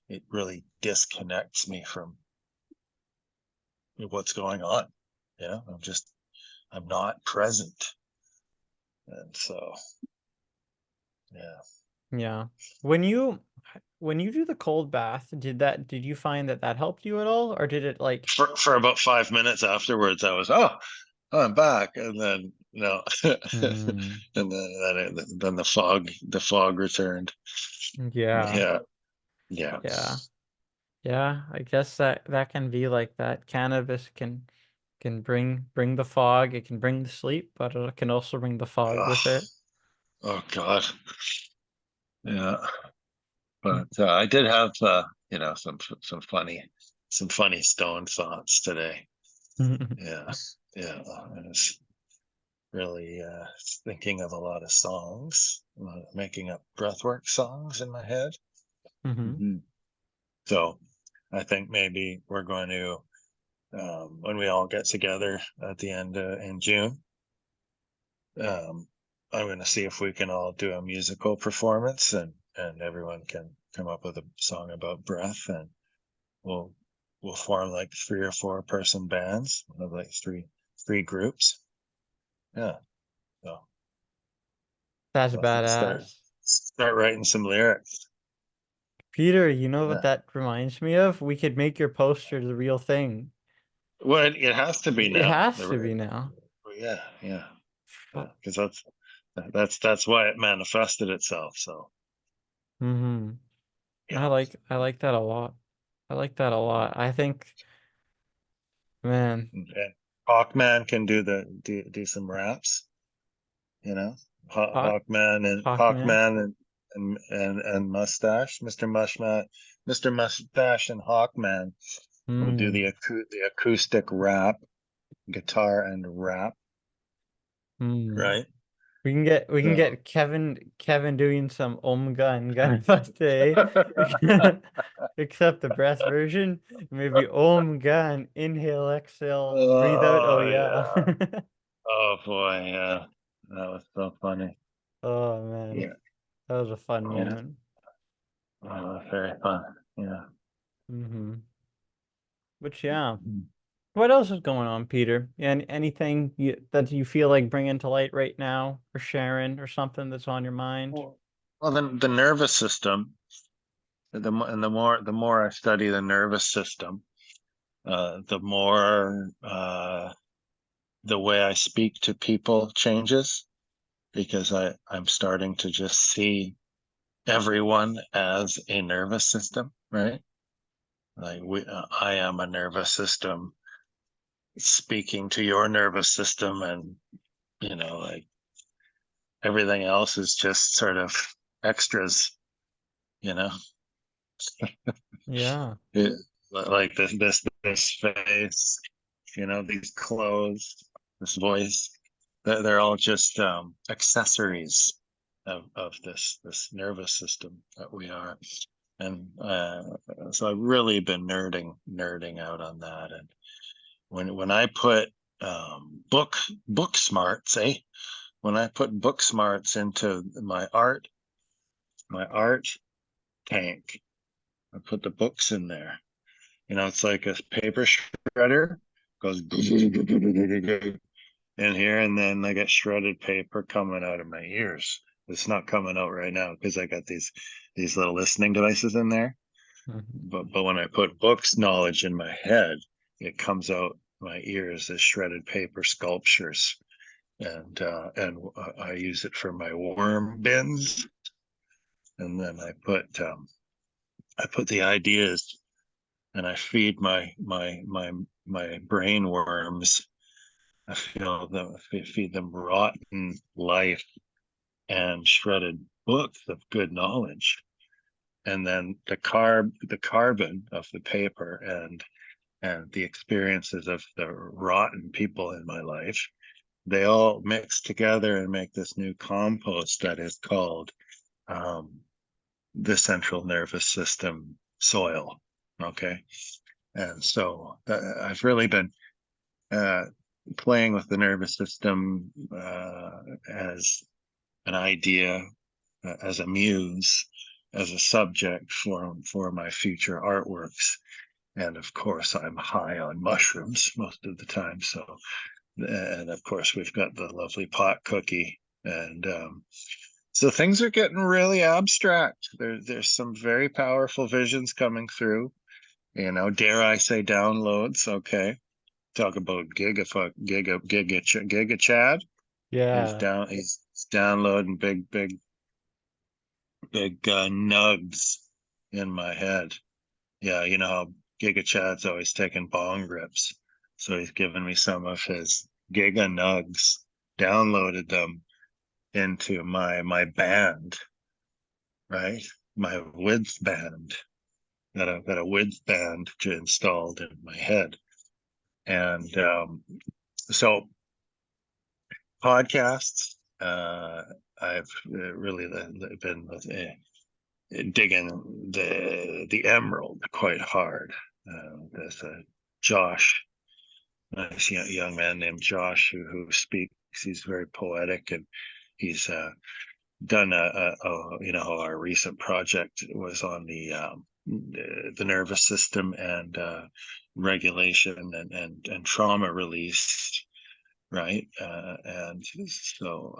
it really disconnects me from what's going on. I'm not present. And so, yeah. Yeah. When you when you do the cold bath, did you find that helped you at all, or did it like? For about 5 minutes afterwards, I was, oh, I'm back, and then no, Hmm. and then the fog returned. Yeah, Yeah, yeah. yeah, yeah. I guess that can be like that. Cannabis can bring the fog. It can bring the sleep, but it can also bring the fog with Ugh, it. oh God, yeah. But I did have some funny stone thoughts today. Yeah, yeah. I was really thinking of a lot of songs, making up breathwork songs in my head. Hmm. Mhm. So I think maybe we're going to, when we all get together at the end in June, um, I'm going to see if we can all do a musical performance, and everyone can come up with a song about breath, and we'll we'll form like 3 or 4 person bands, of like three groups. Yeah. So That's we'll have to start badass. start writing some lyrics. Peter, you know what Yeah. that reminds me of? We could make your poster the real thing. Well, it has to be It now. has to be now. Yeah, yeah, yeah. Because that's why it manifested itself. So Mm-hmm. yeah. I like that a lot. I like that a lot. I think, man, And Hawkman can do some raps. You know, Hawk Hawkman. Hawkman and Mustache, Mr. Mustache and Hawkman will do Hmm. the acoustic rap, guitar and rap, Hmm. right? We can So get Kevin doing some Om Gun Fate. Except the breath version. Maybe Om Gun, inhale, exhale, breathe out. Oh oh yeah. yeah, oh boy, yeah, that was so funny. Oh man. Yeah, That was a fun yeah, moment. very fun. Yeah. Hmm. But yeah. Mhm. What else is going on, Peter? And anything that you feel like bringing to light right now, or sharing, or something that's on your mind? Well, then the nervous system. The more I study the nervous system, the more the way I speak to people changes, because I'm starting to just see everyone as a nervous system, right? Like I am a nervous system speaking to your nervous system, and like everything else is just sort of extras, you know. Yeah. It, like this face, these clothes, this voice. They're all just accessories of this nervous system that we are. And so I've really been nerding out on that. And when I put book smarts, when I put book smarts into my art tank, I put the books in there. It's like a paper shredder goes in here, and then I get shredded paper coming out of my ears. It's not coming out right now because I got these little listening devices in there. Mhm. But when I put books knowledge in my head, it comes out my ears as shredded paper sculptures, and I use it for my worm bins, and then I put the ideas, and I feed my brain worms. I feed them rotten life and shredded books of good knowledge, and then the carbon of the paper, and the experiences of the rotten people in my life. They all mix together and make this new compost that is called um, the central nervous system soil. Okay, and so I've really been uh, playing with the nervous system as an idea, as a muse, as a subject for my future artworks. And of course, I'm high on mushrooms most of the time. And of course, we've got the lovely pot cookie, and So things are getting really abstract. There's some very powerful visions coming through. Dare I say downloads? Okay, talk about Giga Chad. Yeah. He's downloading big nugs in my head. Yeah, you know how Giga Chad's always taking bong rips. So he's given me some of his Giga nugs, downloaded them into my band, right? My width band. Got a width band installed in my head. And so podcasts, I've really been digging the emerald quite hard. There's a Josh, nice young man named Josh who speaks. He's very poetic, and he's done our recent project was on the nervous system and regulation and trauma release, right? And so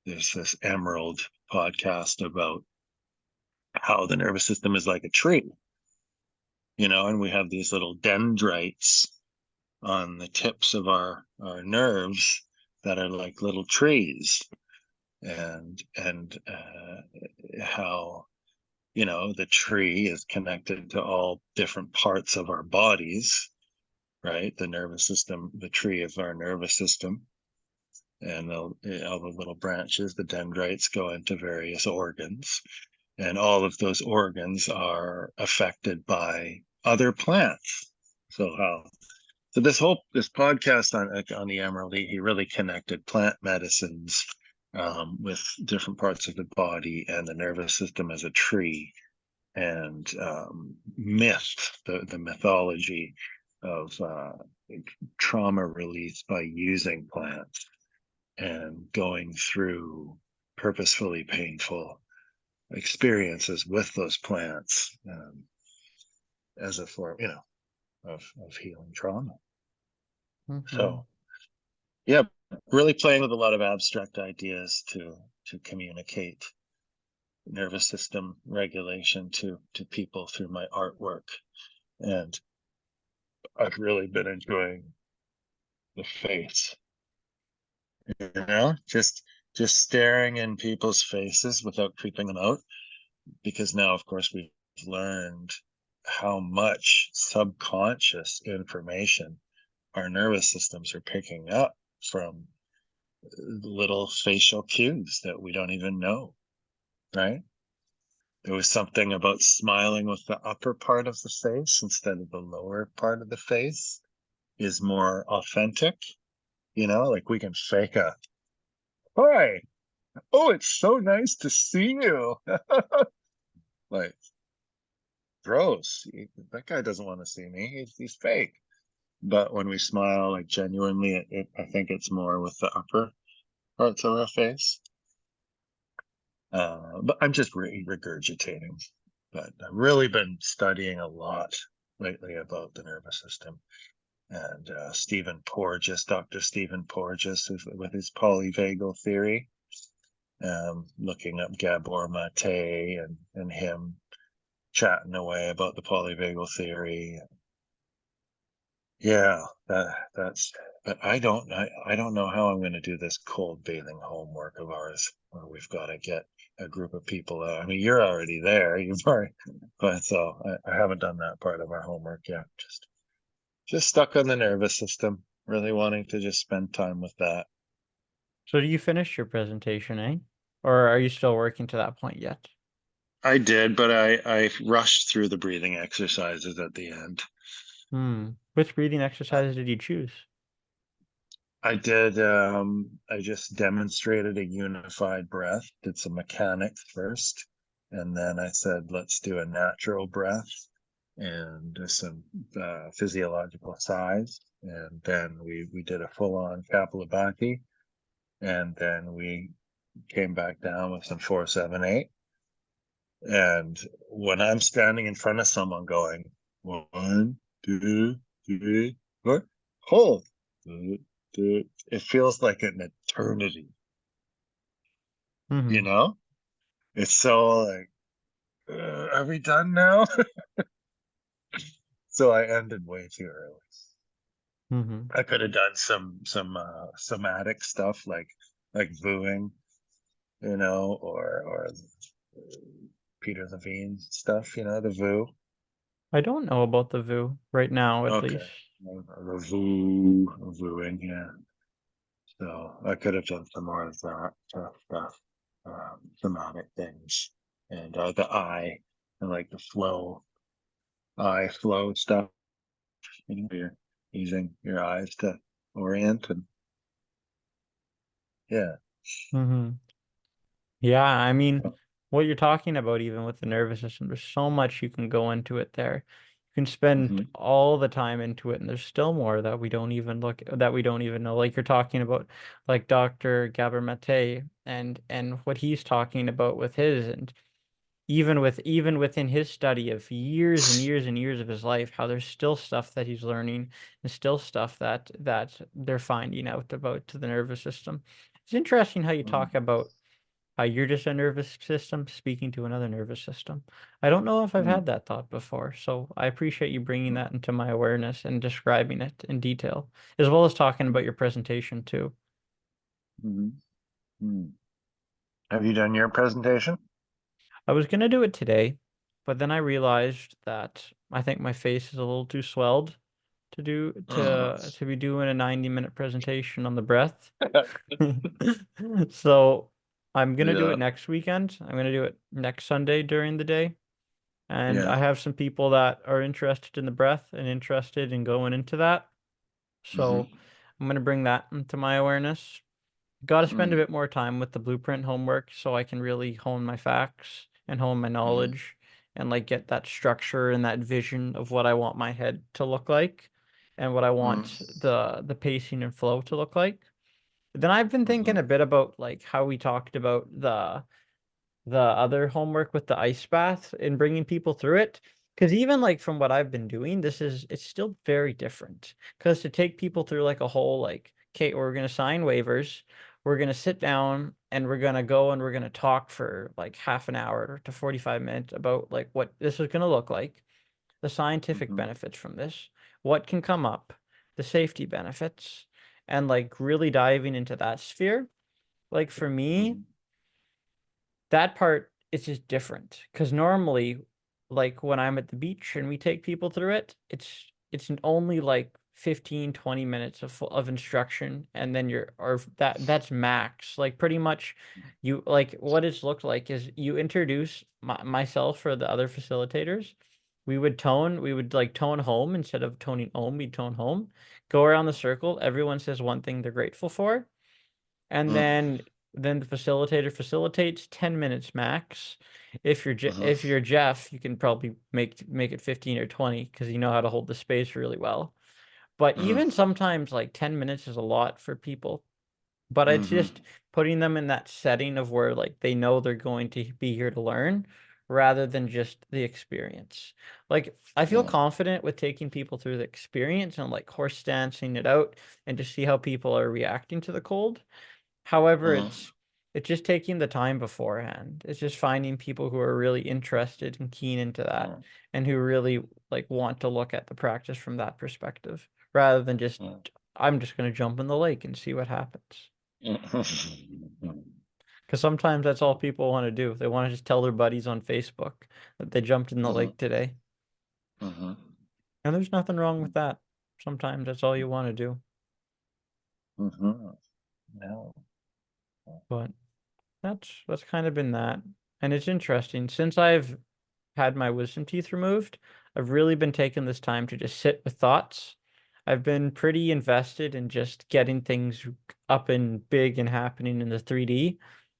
there's this Emerald podcast about how the nervous system is like a tree, and we have these little dendrites on the tips of our nerves that are like little trees, and how the tree is connected to all different parts of our bodies, right? The nervous system, the tree of our nervous system, and all the little branches, the dendrites, go into various organs, and all of those organs are affected by other plants. So this podcast on the emerald, he really connected plant medicines with different parts of the body and the nervous system as a tree, and the mythology of trauma release by using plants and going through purposefully painful experiences with those plants, as a form, of healing trauma. Hmm. So yeah, really playing with a lot of abstract ideas to communicate nervous system regulation to people through my artwork. And I've really been enjoying the face, just staring in people's faces without creeping them out. Because now, of course, we've learned how much subconscious information our nervous systems are picking up from little facial cues that we don't even know, right? There was something about smiling with the upper part of the face instead of the lower part of the face is more authentic, like we can fake a, hi, oh, it's so nice to see you. Like, gross. That guy doesn't want to see me. He's fake. But when we smile, like genuinely, I think it's more with the upper parts of our face. But I'm just regurgitating. But I've really been studying a lot lately about the nervous system. And Dr. Stephen Porges, with his polyvagal theory, looking up Gabor Mate and him chatting away about the polyvagal theory. Yeah, that's. But I don't know how I'm going to do this cold bathing homework of ours, where we've got to get a group of people. I mean, you're already there. You've already, but so I haven't done that part of our homework yet. Just stuck on the nervous system. Really wanting to just spend time with that. So do you finish your presentation, eh? Or are you still working to that point yet? I did, but I rushed through the breathing exercises at the end. Which breathing exercises did you choose? I did. I just demonstrated a unified breath, did some mechanics first, and then I said, let's do a natural breath and do some physiological sighs. And then we did a full on Kapalabhati. And then we came back down with some 4-7-8. And when I'm standing in front of someone going, 1, 2, 3, 4, hold. It feels like an eternity. you Mm-hmm. know? It's so like, are we done now? So I ended way too early. Mm-hmm. I could have done some somatic stuff like VUing, or Peter Levine stuff, the VU. I don't know about the VU right now, at Okay. least. The VUing, yeah. So I could have done some more of that stuff, somatic things, and the eye, and like the eye flow stuff. You're using your eyes to orient, and yeah. Mm-hmm. Yeah, I mean, what you're talking about, even with the nervous system, there's so much you can go into it there. You can spend Hmm. all the time into it, and there's still more that we don't even know. Like you're talking about, like Dr. Gabor Mate and what he's talking about with his, and even within his study of years and years and years of his life, how there's still stuff that he's learning and still stuff that they're finding out about to the nervous system. It's interesting how you talk about you're just a nervous system speaking to another nervous system. I don't know if I've Mm-hmm. had that thought before, so I appreciate you bringing that into my awareness and describing it in detail, as well as talking about your presentation too. Mm-hmm. Have you done your presentation? I was gonna do it today, but then I realized that I think my face is a little too swelled to be doing a 90-minute presentation on the breath. So I'm gonna do Yeah, it next weekend. I'm gonna do it next Sunday during the day. And I yeah. have some people that are interested in the breath and interested in going into that. So Mm-hmm. I'm going to bring that into my awareness. Got to spend a Mm-hmm. bit more time with the blueprint homework so I can really hone my facts and hone my knowledge and like get that structure and that vision of what I want my head to look like and what I want the pacing and flow to look like. Then I've been thinking Mm-hmm. a bit about like how we talked about the other homework with the ice bath and bringing people through it. Because even like from what I've been doing, it's still very different. Because to take people through like a whole like, okay, we're gonna sign waivers, we're gonna sit down and we're gonna go and we're gonna talk for like half an hour to 45 minutes about like what this is gonna look like, the scientific Mm-hmm. benefits from this, what can come up, the safety benefits, and like really diving into that sphere. Like for me, Mm-hmm. that part is just different because normally like when I'm at the beach and we take people through it, it's only like 15-20 minutes of instruction and then that's max. Like pretty much you like what it's looked like is you introduce myself for the other facilitators. We would like tone home instead of toning home, we'd tone home, go around the circle, everyone says one thing they're grateful for, and then the facilitator facilitates 10 minutes max. If you're Jeff, you can probably make it 15 or 20 because you know how to hold the space really well. But even sometimes like 10 minutes is a lot for people. But it's Mm-hmm. just putting them in that setting of where like they know they're going to be here to learn rather than just the experience. Like I feel confident with taking people through the experience and like horse dancing it out and to see how people are reacting to the cold. However, it's just taking the time beforehand. It's just finding people who are really interested and keen into that and who really like want to look at the practice from that perspective rather than just I'm just going to jump in the lake and see what happens. Because sometimes that's all people want to do. They want to just tell their buddies on Facebook that they jumped in the lake today. And there's nothing wrong with that. Sometimes that's all you want to do. No. But that's kind of been that. And it's interesting. Since I've had my wisdom teeth removed, I've really been taking this time to just sit with thoughts. I've been pretty invested in just getting things up and big and happening in the 3D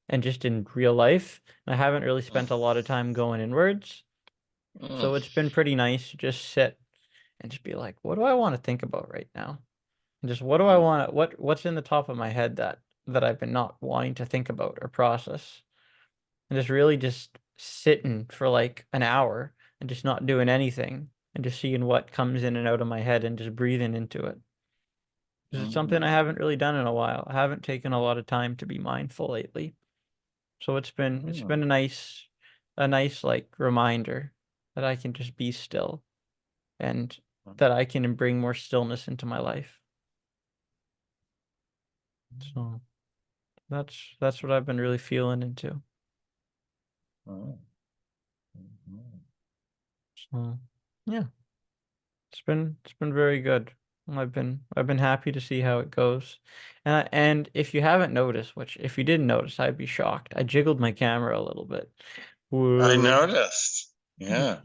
and just in real life. And I haven't really spent a lot of time going inwards. So it's been pretty nice to just sit and just be like, what do I want to think about right now? And just what do I want what's in the top of my head that I've been not wanting to think about or process? And just really just sitting for like an hour and just not doing anything and just seeing what comes in and out of my head and just breathing into it. This is something I haven't really done in a while. I haven't taken a lot of time to be mindful lately. So it's been Hmm. a nice like reminder that I can just be still and that I can bring more stillness into my life. So that's what I've been really feeling into. Oh. Mhm. So yeah, it's been very good. I've been happy to see how it goes. And if you haven't noticed, which if you didn't notice, I'd be shocked. I jiggled my camera a little bit. I Whoa. noticed. Yeah.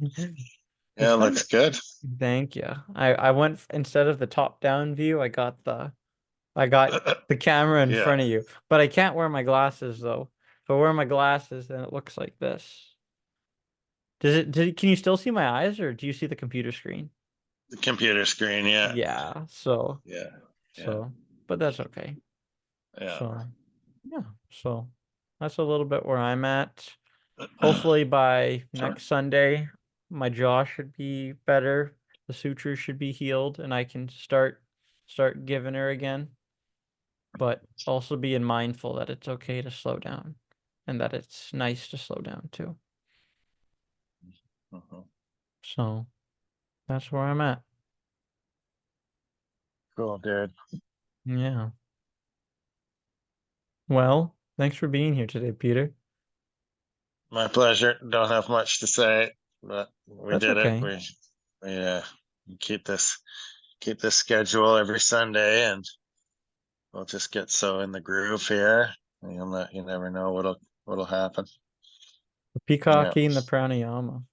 Yeah, It's kind looks of good. thank you. I went instead of the top down view, I got the camera in Yeah. front of you. But I can't wear my glasses though. If I wear my glasses, then it looks like this. Can you still see my eyes or do you see the computer screen? The computer screen. Yeah. Yeah, Yeah. Yeah. so, but that's okay. Yeah. So, yeah, so that's a little bit where I'm at. Hopefully by next Sunday, my jaw should be better. The sutures should be healed and I can start giving her again. But also being mindful that it's okay to slow down and that it's nice to slow down too. Mhm. So that's where I'm at. Cool, dude. Yeah. Well, thanks for being here today, Peter. My pleasure. Don't have much to say, but we That's did it. okay. We keep this schedule every Sunday, and we'll just get so in the groove here. You never know what'll happen. The Yeah. Peacock and the Pranayama.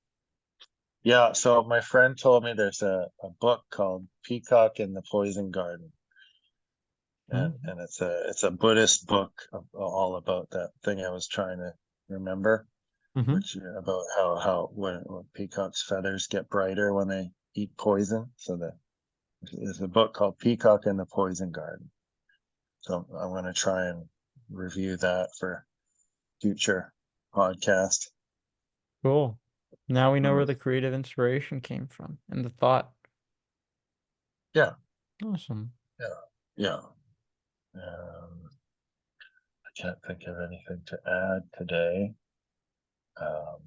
Yeah. So my friend told me there's a book called Peacock in the Poison Garden. Mm-hmm. And it's a Buddhist book all about that thing I was trying to remember, Mm-hmm. which about how when peacocks' feathers get brighter when they eat poison. So there's a book called Peacock in the Poison Garden. So I'm going to try and review that for future podcast. Cool. Now we know Mm. where the creative inspiration came from and the thought. Yeah, Awesome. yeah, yeah. I can't think of anything to add today. Um,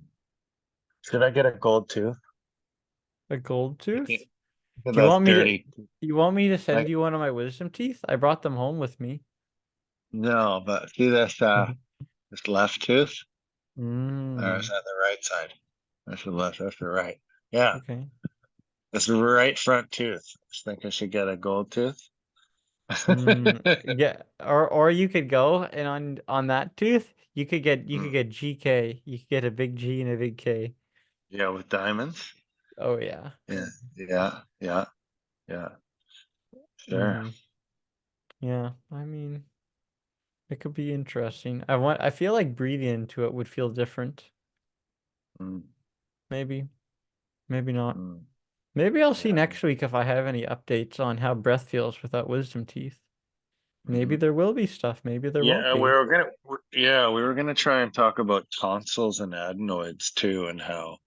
should I get a gold tooth? A gold tooth? Do you That's want me to dirty. you want me to send I you one of my wisdom teeth? I brought them home with me. No, but see this left tooth, or is Mm. that the right side? That's the left. That's the right. Yeah, Okay. that's the right front tooth. I think I should get a gold tooth. Mm. Yeah. Or you could go and on that tooth, you could Mm. get GK. You could get a big G and a big K. Yeah, with diamonds. Oh yeah. Yeah, yeah, yeah, yeah. Sure. Mm. Yeah. I mean, it could be interesting. I feel like breathing into it would feel different. Mm, Maybe. Maybe not. mm, Maybe I'll see yeah. next week if I have any updates on how breath feels without wisdom teeth. Maybe Hmm. there will be stuff. Maybe there won't Yeah, be. we were gonna try and talk about tonsils and adenoids too, and how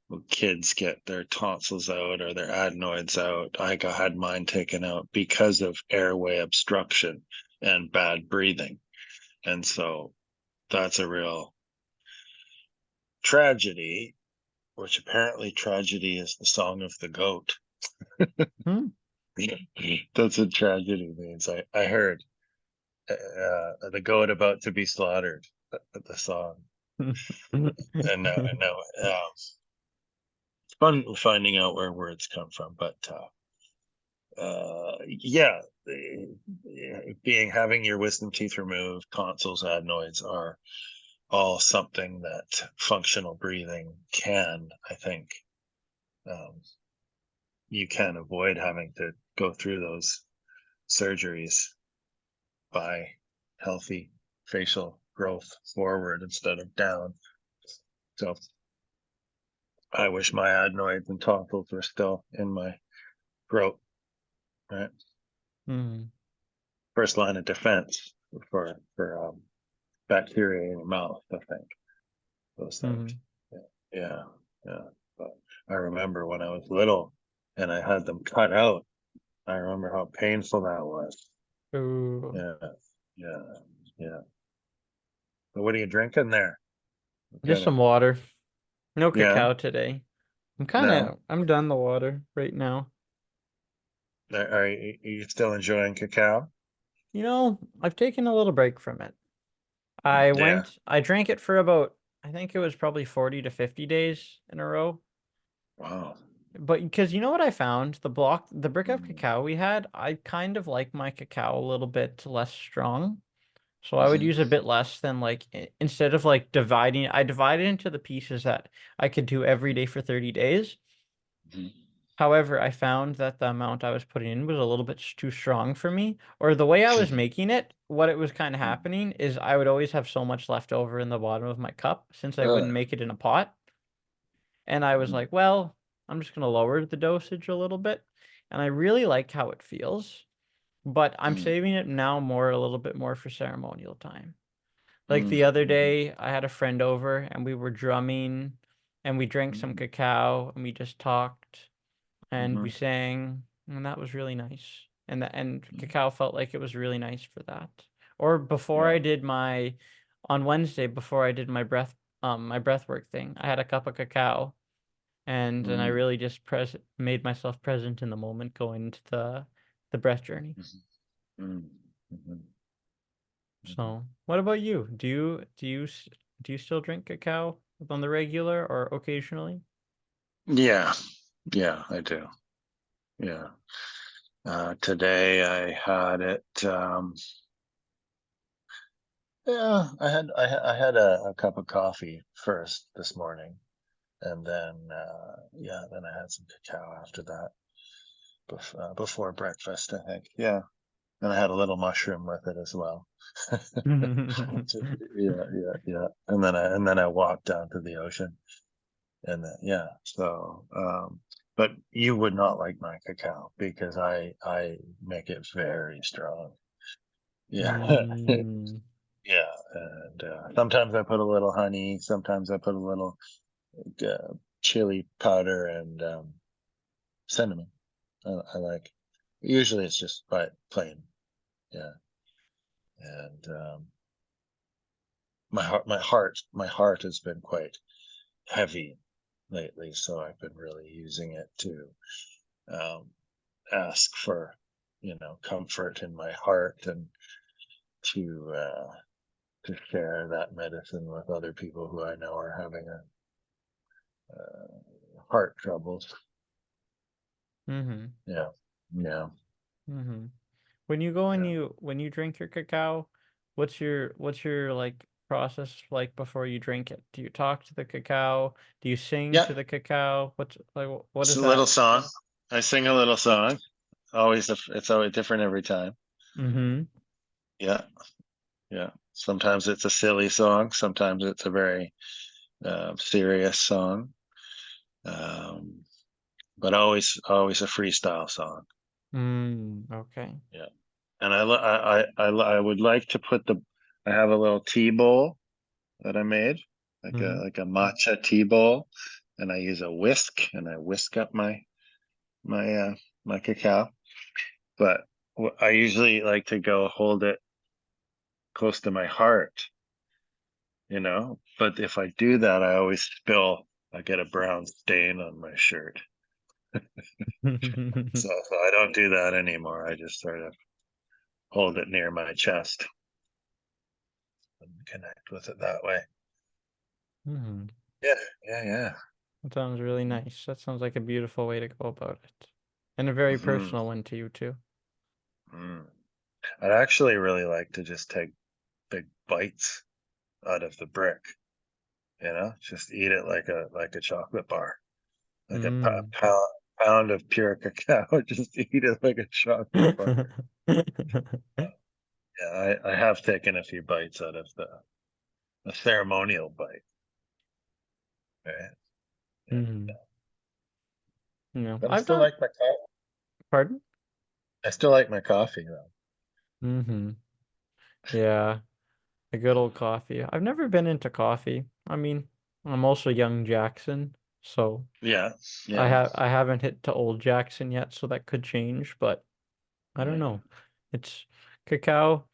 when kids get their tonsils out or their adenoids out. Had mine taken out because of airway obstruction and bad breathing. And so that's a real tragedy, which apparently tragedy is the song of the goat. Hmm. That's what tragedy means. I heard the goat about to be slaughtered, the song. And now it's fun finding out where words come from, but yeah, having your wisdom teeth removed, tonsils, adenoids are all something that functional breathing can, I think, um, you can avoid having to go through those surgeries by healthy facial growth forward instead of down. So I wish my adenoids and tonsils were still in my throat, right? Hmm. First line of defense for bacteria in your mouth, I think. Those things. Hmm. Yeah, yeah, yeah. But I remember when I was little and I had them cut out. I remember how painful that was. Ooh. Yeah, yeah, yeah. What are you drinking there? Just Kind of, some water. No yeah. cacao today. No, I'm done the water right now. are you still enjoying cacao? I've taken a little break from it. Yeah. I drank it for about, I think it was probably 40 to 50 days in a row. Wow. But because you know what I found? The brick of Mm-hmm. cacao we had, I kind of like my cacao a little bit less strong. So I would use a bit less than like, instead of like I divided into the pieces that I could do every day for 30 days. Mm-hmm. However, I found that the amount I was putting in was a little bit too strong for me, or the way I was making it, what it was kind of happening is I would always have so much left over in the bottom of my cup since I wouldn't make it in a pot. And I was like, well, I'm just going to lower the dosage a little bit. And I really like how it feels, but I'm saving it now a little bit more for ceremonial time. Like the other day, I had a friend over and we were drumming and we drank some cacao and we just talked and we sang, and that was really nice. And cacao felt like it was really nice for that. Or before Yeah. I did on Wednesday before I did my breath work thing, I had a cup of cacao and then I Mm-hmm. really just made myself present in the moment going into the breath journey. Mm-hmm. So, what about you? Do you still drink cacao on the regular or occasionally? Yeah. Yeah, I do. Yeah. Today I had it. Yeah, I had a cup of coffee first this morning, and then yeah, then I had some cacao after that before breakfast, I think. Yeah, and I had a little mushroom with it as well. Yeah, yeah, yeah. And then I walked down to the ocean, and then, yeah. So, but you would not like my cacao because I make it very strong. Yeah. Mm. Yeah, and sometimes I put a little honey. Sometimes I put a little chili powder and cinnamon. I like. Usually it's just by plain. Yeah, and my heart has been quite heavy lately, so I've been really using it to um, ask for, comfort in my heart and to share that medicine with other people who I know are having a heart troubles. Mm-hmm. Yeah, yeah, Mm-hmm. When you go and yeah, when you drink your cacao, what's your like process like before you drink it? Do you talk to the cacao? Do you sing yeah. to the cacao? What's like what It's is a little that? song. I sing a little song. It's always different every time. Mm-hmm. Yeah, yeah. Sometimes it's a silly song. Sometimes it's a very serious song. Um, but always a freestyle song. Okay. Yeah. And I would like to put I have a little tea bowl that I made, Mm-hmm. like a matcha tea bowl, and I use a whisk and I whisk up my my cacao. But I usually like to go hold it close to my heart, But if I do that, I always spill. I get a brown stain on my shirt. So I don't do that anymore. I just sort of hold it near my chest and connect with it that way. Mm-hmm. Yeah, yeah, yeah. That sounds really nice. That sounds like a beautiful way to go about it. And a very Hmm. personal one to you too. Mm. I'd actually really like to just take big bites out of the brick, just eat it like a chocolate bar, like a Mm. pound of pure cacao. Just eat it like a chocolate bar. Yeah, I have taken a few bites out of the ceremonial bite, right? Yeah. Mm. No, But I I've still done. like my coffee. Pardon? I still like my coffee though. Mm-hmm. Yeah, a good old coffee. I've never been into coffee. I mean, I'm also young Jackson, so Yeah, yeah, I haven't hit to old Jackson yet, so that could change, but I don't yeah. know. It's cacao.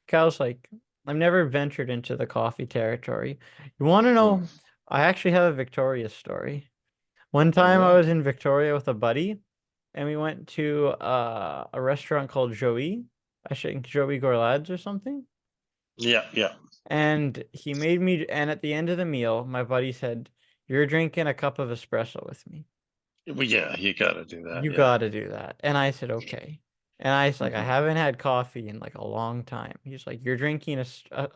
Cacao's like I've never ventured into the coffee territory. You want to Mm. know? I actually have a Victoria story. One All time I right. was in Victoria with a buddy, and we went to a restaurant called Joey. I think Joey Gourlad's or something. Yeah, yeah. And he made me, and at the end of the meal, my buddy said, "You're drinking a cup of espresso with me. Well, yeah, you got to do that. You Yeah. gotta do that." And I said, "Okay." And I was like, "I Hmm. haven't had coffee in like a long time." He's like, "You're drinking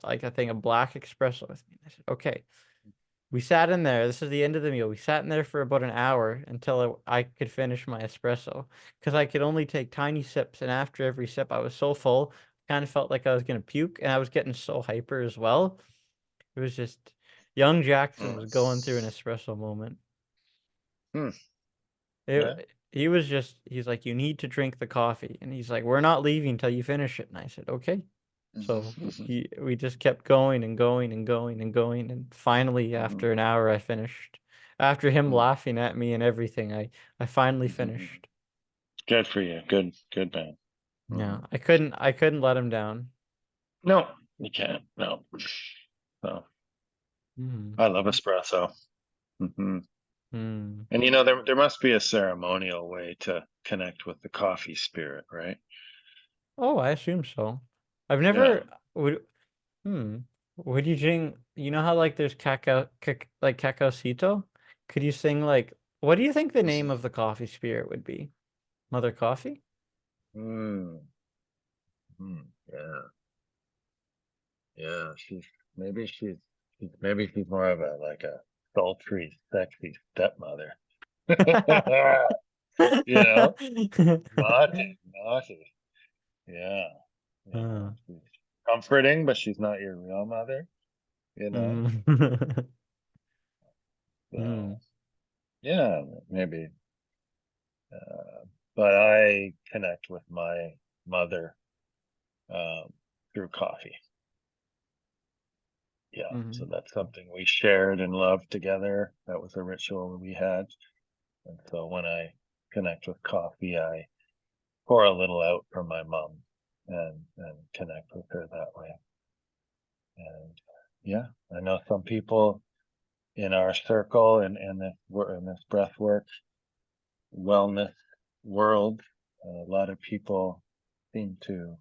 like a thing of black espresso with me." I said, "Okay." We sat in there. This is the end of the meal. We sat in there for about an hour until I could finish my espresso because I could only take tiny sips. And after every sip, I was so full, kind of felt like I was gonna puke, and I was getting so hyper as well. It was just young Jackson was going through an espresso moment. Hmm. Yeah. He was just, he's like, "You need to drink the coffee." And he's like, "We're not leaving till you finish it." And I said, "Okay." So Hmm. we just kept going and going and going and going. And finally, Hmm. after an hour, I finished. After him Hmm. laughing at me and everything, I finally Hmm. finished. Good for you. Good, good man. Hmm. Yeah, I couldn't let him down. No, you can't. No. No. Mm. I love espresso. Hmm. Mm. And you know, there must be a ceremonial way to connect with the coffee spirit, right? Oh, I assume so. I've Yeah. never would would you sing, you know how like there's like cacaucito? Could you sing like, what do you think the name of the coffee spirit would be? Mother Coffee? Mm. Mm. Yeah. Yeah. Maybe she's more of a like a sultry, sexy stepmother. You know, naughty, naughty. Yeah. You Uh, know, she's comforting, but she's not your real mother, you know? mm. So, Mm. yeah, maybe. But I connect with my mother through coffee. Yeah. So Mhm. that's something we shared and loved together. That was a ritual we had. And so when I connect with coffee, I pour a little out for my mom and connect with her that way. And yeah, I know some people in our circle and in this breath work wellness world, a lot of people seem to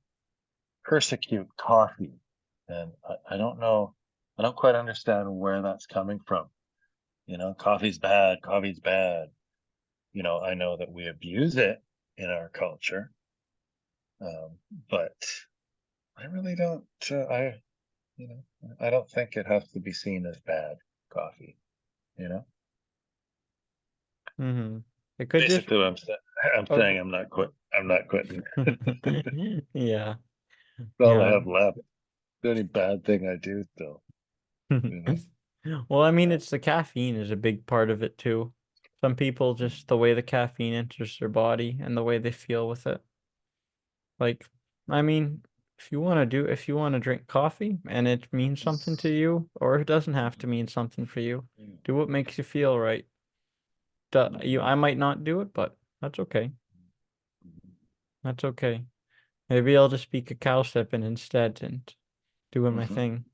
persecute coffee. And I don't know, I don't quite understand where that's coming from. You know, coffee's bad, coffee's bad. You know, I know that we abuse it in our culture, um, but I really don't, you know, I don't think it has to be seen as bad coffee, you know? Mhm. It could just, Basically, what I'm oh, saying I'm not quitting. yeah, That's all I yeah. have left. The only bad thing I do still, you know? Well, I mean, Yeah. it's the caffeine is a big part of it too. Some people just the way the caffeine enters their body and the way they feel with it. Like, I mean, if you want to drink coffee and it means something to you, or it doesn't have to mean something for you, do what makes you feel right. I might not do it, but that's okay. That's okay. Maybe I'll just be cacao sipping instead and doing my Hmm. thing.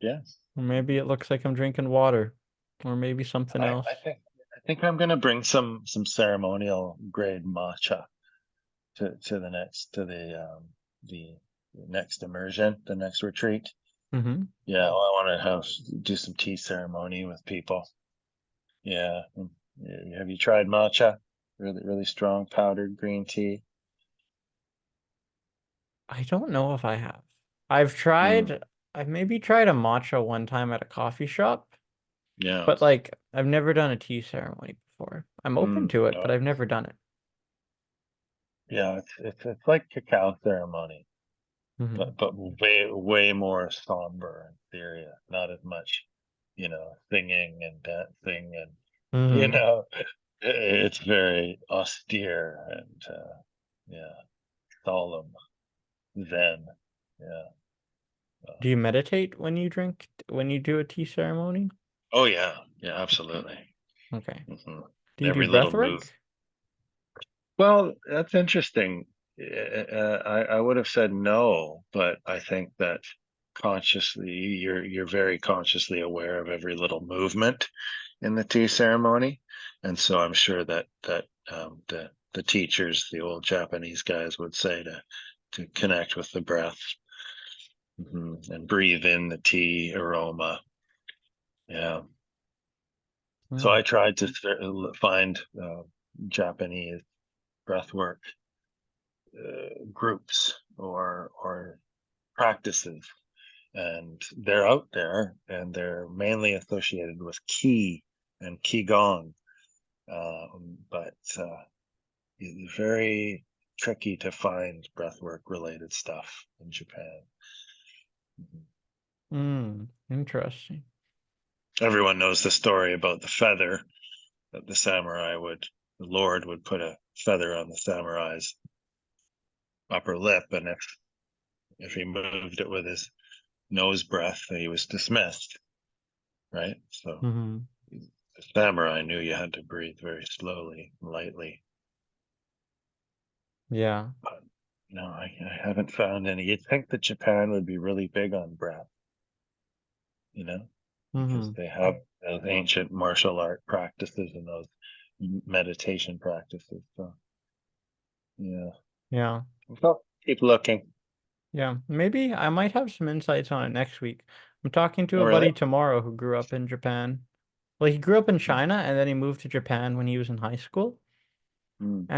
Yes. Or maybe it looks like I'm drinking water, or maybe something I, else. I think I think I'm gonna bring some ceremonial grade matcha to the next immersion, the next retreat. Mm-hmm. Yeah, I want to do some tea ceremony with people. Yeah. Have you tried matcha? Really strong powdered green tea. I don't know if I have. Mm, I've maybe tried a matcha one time at a coffee shop, yeah. but like I've never done a tea ceremony before. I'm open to it, but Oh, I've never done it. yeah. It's like cacao ceremony, Mm-hmm. but way more somber and serious. Not as much, you know, singing and dancing and you Mm-hmm. know, it's very austere and yeah, solemn, zen. Yeah. Do you meditate when you do a tea ceremony? Oh yeah, yeah, absolutely. Okay. Hmm. Do you do Every breath little move. work? Well, that's interesting. I would have said no, but I think that consciously you're very consciously aware of every little movement in the tea ceremony, and so I'm sure that the teachers, the old Japanese guys, would say to connect with the breath, and breathe in the tea aroma. Yeah. So Mm. I tried to find Japanese breathwork groups or practices, and they're out there, and they're mainly associated with ki and qigong, but it's very tricky to find breathwork related stuff in Japan. Mhm. Interesting. Everyone knows the story about the feather that the Lord would put a feather on the samurai's upper lip, and if he moved it with his nose breath, he was dismissed, right? So Mm-hmm. the samurai knew you had to breathe very slowly and lightly. Yeah. But no, I haven't found any. You'd think that Japan would be really big on breath, you know, because Mm-hmm. they have those ancient martial art practices and those meditation practices. So yeah, Yeah. so keep looking. Yeah. Maybe I might have some insights on it next week. I'm talking to Oh, a really? buddy tomorrow who grew up in Japan. Well, he grew up in China and then he moved to Japan when he was in high school. Mm-hmm.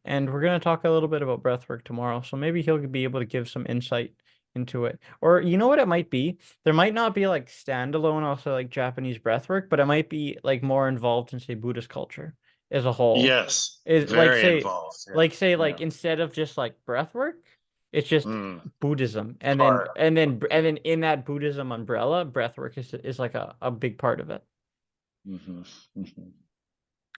And we're gonna talk a little bit about breathwork tomorrow. So maybe he'll be able to give some insight into it. Or you know what it might be? There might not be like standalone also like Japanese breathwork, but it might be like more involved in say Buddhist culture as a whole. Yes, Is very involved. Yeah, like instead of just like breathwork, it's just yeah. Buddhism. And then Part. in that Buddhism umbrella, breathwork is like a big part of it. Hmm. Hmm.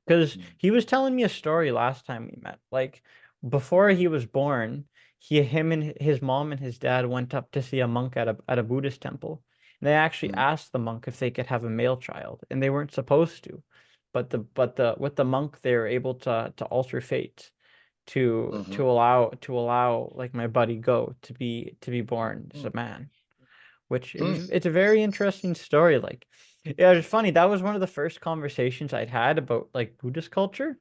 Because he was telling me a story last time we met. Like before he was born, him and his mom and his dad went up to see a monk at a Buddhist temple. And they actually asked the monk if they could have a male child, and they weren't supposed to. But the with the monk they were able to alter fate Hmm. to allow like my buddy Go to be born as a man, which it's a very interesting story. Like, yeah, it's funny. That was one of the first conversations I'd had about like Buddhist culture,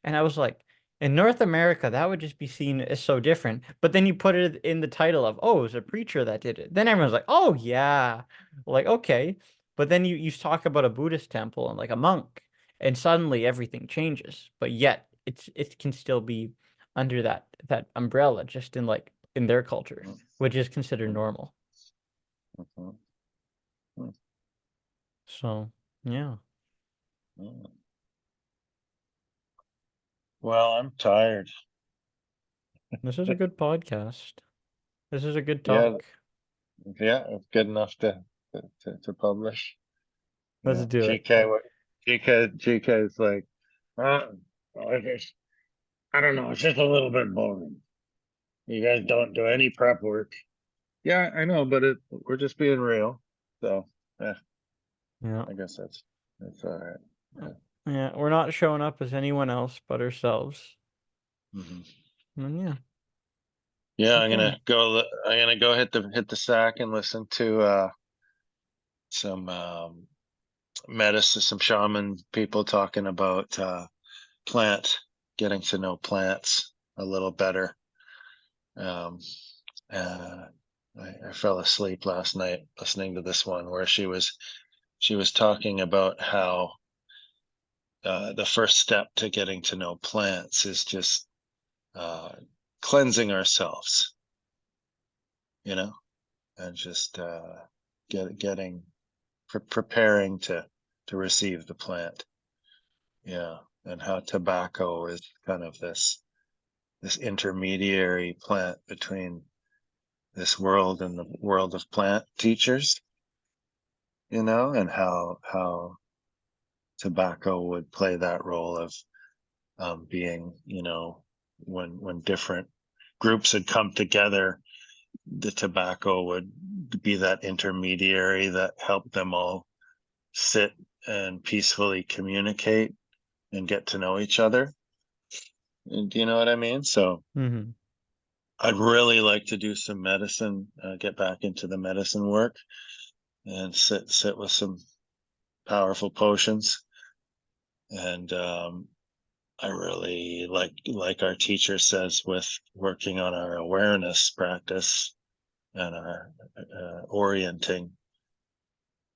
and I was like, in North America, that would just be seen as so different. But then you put it in the title of, oh, it was a preacher that did it. Then everyone's like, oh yeah, like okay. But then you talk about a Buddhist temple and like a monk, and suddenly everything changes. But yet it can still be under that umbrella, just in like in their culture, which is considered normal. So, yeah, Well, I'm tired. this is a good podcast. This is a good Yeah, talk. yeah, it's good enough to publish. Let's Yeah, do it. GK is like, uh, I just, I don't know, it's just a little bit boring. You guys don't do any prep work. Yeah, I know, but we're just being real. So, yeah, Yeah. I guess that's all right. Yeah. Yeah, we're not showing up as anyone else but ourselves. Hmm. And yeah, Yeah, okay. I'm gonna go hit the sack and listen to some medicine, some shaman people talking about plant, getting to know plants a little better. Um, uh, I fell asleep last night listening to this one where she was talking about how the first step to getting to know plants is just uh, cleansing ourselves, you know, and just getting preparing to receive the plant. Yeah, and how tobacco is kind of this intermediary plant between this world and the world of plant teachers, and how tobacco would play that role of being, when different groups had come together, the tobacco would be that intermediary that helped them all sit and peacefully communicate and get to know each other. And do you know what I mean? So Mm-hmm. I'd really like to do some medicine, get back into the medicine work and sit with some powerful potions. And I really like our teacher says, with working on our awareness practice and our orienting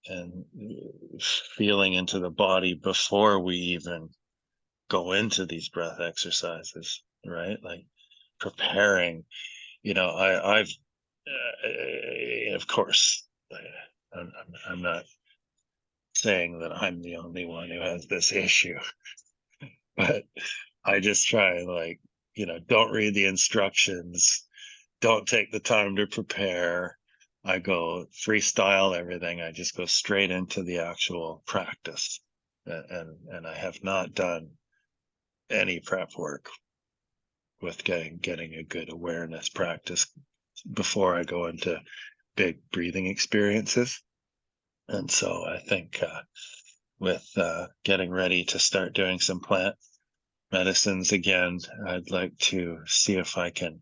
and feeling into the body before we even go into these breath exercises, right? Like preparing. I've of course, I'm not saying that I'm the only one who has this issue, but I just try, like, don't read the instructions, don't take the time to prepare. I go freestyle everything. I just go straight into the actual practice. And I have not done any prep work with getting a good awareness practice before I go into big breathing experiences. And so I think with getting ready to start doing some plant medicines again, I'd like to see if I can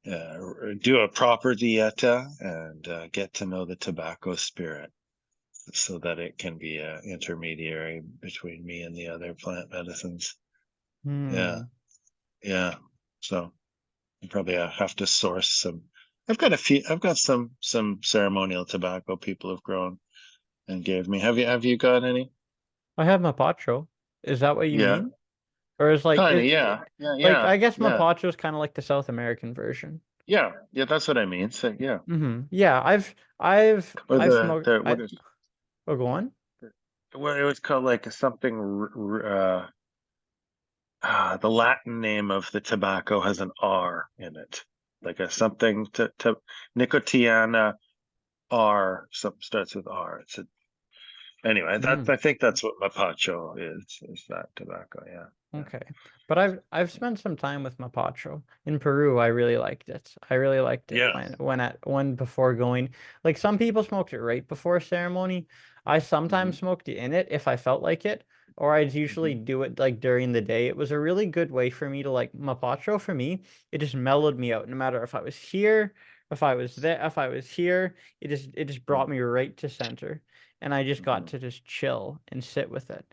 do a proper dieta and get to know the tobacco spirit so that it can be an intermediary between me and the other plant medicines. Yeah, Hmm. yeah. So I probably have to source some. I've got some ceremonial tobacco people have grown and gave me. Have you got any? I have mapacho. Is that what you Yeah, mean? Or is like kind of. Yeah, yeah, like yeah, I guess yeah, mapacho is kind of like the South American version. yeah, yeah. That's what I mean. So yeah, Yeah, or I've smoked. the what is Oh, go on. well, it was called like something. The Latin name of the tobacco has an R in it, like a something to Nicotiana R. Some starts with R. Anyway. Hmm. I think that's what mapacho is. Is that tobacco? Yeah, yeah. Okay. But I've spent some time with mapacho. In Peru, I really liked it. I really liked it Yeah. when before going. Like some people smoked it right before ceremony. I sometimes Hmm. smoked in it if I felt like it, or I'd usually Hmm. do it like during the day. It was a really good way for me to like mapacho for me. It just mellowed me out no matter if I was here, if I was there, if I was here, it just brought me right to center. And I just got Hmm. to just chill and sit with it.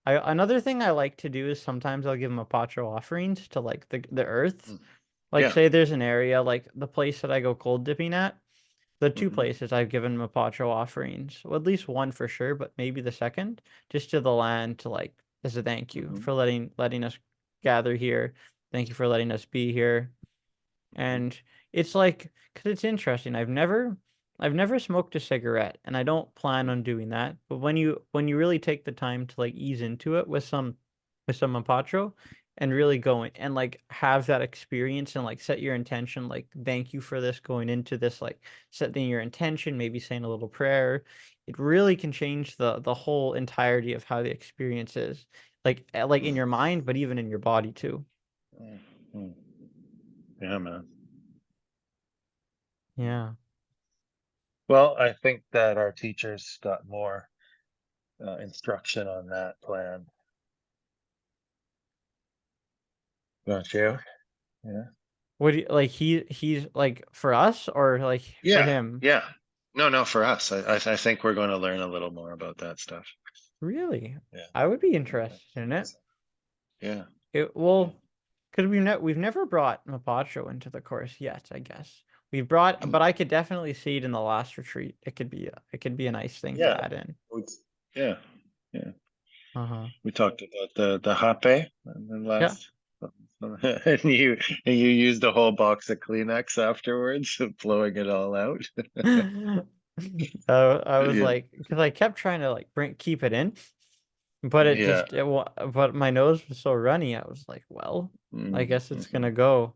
Another thing I like to do is sometimes I'll give mapacho offerings to like the earth. Like Yeah. say there's an area like the place that I go cold dipping at. The two Hmm. places I've given mapacho offerings. Well, at least one for sure, but maybe the second, just to the land to like as a thank you Hmm. for letting us gather here. Thank you for letting us be here. Hmm. And it's like, because it's interesting. I've never smoked a cigarette, and I don't plan on doing that. But when you really take the time to like ease into it with some mapacho, and really go in and like have that experience and like set your intention, like thank you for this going into this, like setting your intention, maybe saying a little prayer. It really can change the whole entirety of how the experience is, like in your mind, but even in your body too. Hmm. Yeah, man. Yeah. Well, I think that our teachers got more instruction on that plan, don't you? Yeah. What do you, like he's like for us or like for Yeah. him? Yeah. No, no, for us. I think we're going to learn a little more about that stuff. Really? Yeah. I would be Yeah. interested in it. Yeah. It Yeah. well, because we've never brought Mapacho into the course yet, I guess. We've brought, but I could definitely see it in the last retreat. It could be a nice thing Yeah. to add in. Yeah. Yeah. Uh-huh. We talked about the hape and then Yeah. last and you used a whole box of Kleenex afterwards, blowing it all out. I was Yeah. like, because I kept trying to like keep it in, but Yeah. but my nose was so runny. I was like, well, I guess it's Mm-hmm. gonna go.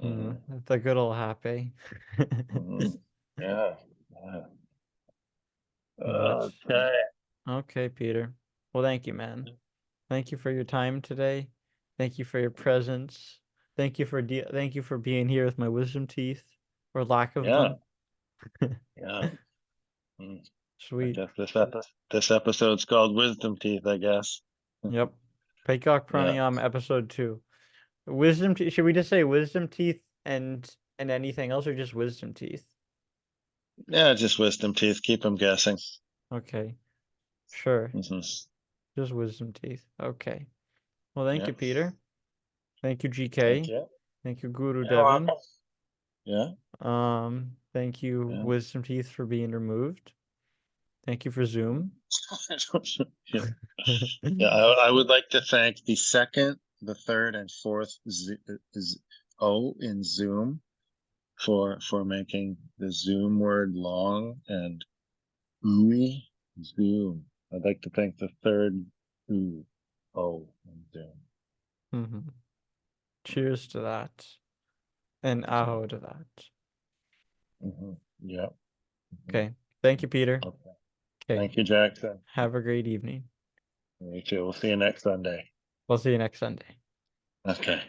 Hmm. The good old happy. Hmm. Yeah. Yeah. But Okay. okay, Peter. Well, thank you, man. Thank you for your time today. Thank you for your presence. Thank you for being here with my wisdom teeth or lack of Yeah. them. Yeah. Mm. I Sweet. guess this episode's called Wisdom Teeth, I guess. Yep. Peacock Yeah. Pranayama episode 2. Wisdom teeth. Should we just say wisdom teeth and anything else, or just wisdom teeth? Yeah, just wisdom teeth. Keep them guessing. Okay, sure. Hmm. Just wisdom teeth. Okay. Well, thank Yeah. you, Peter. Thank you, Thank GK. you. Thank you, Guru You're Devin. welcome. Yeah. Thank you, Yeah. wisdom teeth, for being removed. Thank you for Zoom. Yeah. Yeah, I would like to thank the second, the third, and fourth O in Zoom for making the Zoom word long and ooey. Zoom. I'd like to thank the third ooh O in Zoom. Mhm. Cheers to that. And aho to that. Hmm. Yeah. Mhm. Okay. Thank you, Peter. Okay. Okay. Thank you, Jackson. Have a great evening. You too. We'll see you next Sunday. We'll see you next Sunday. Okay.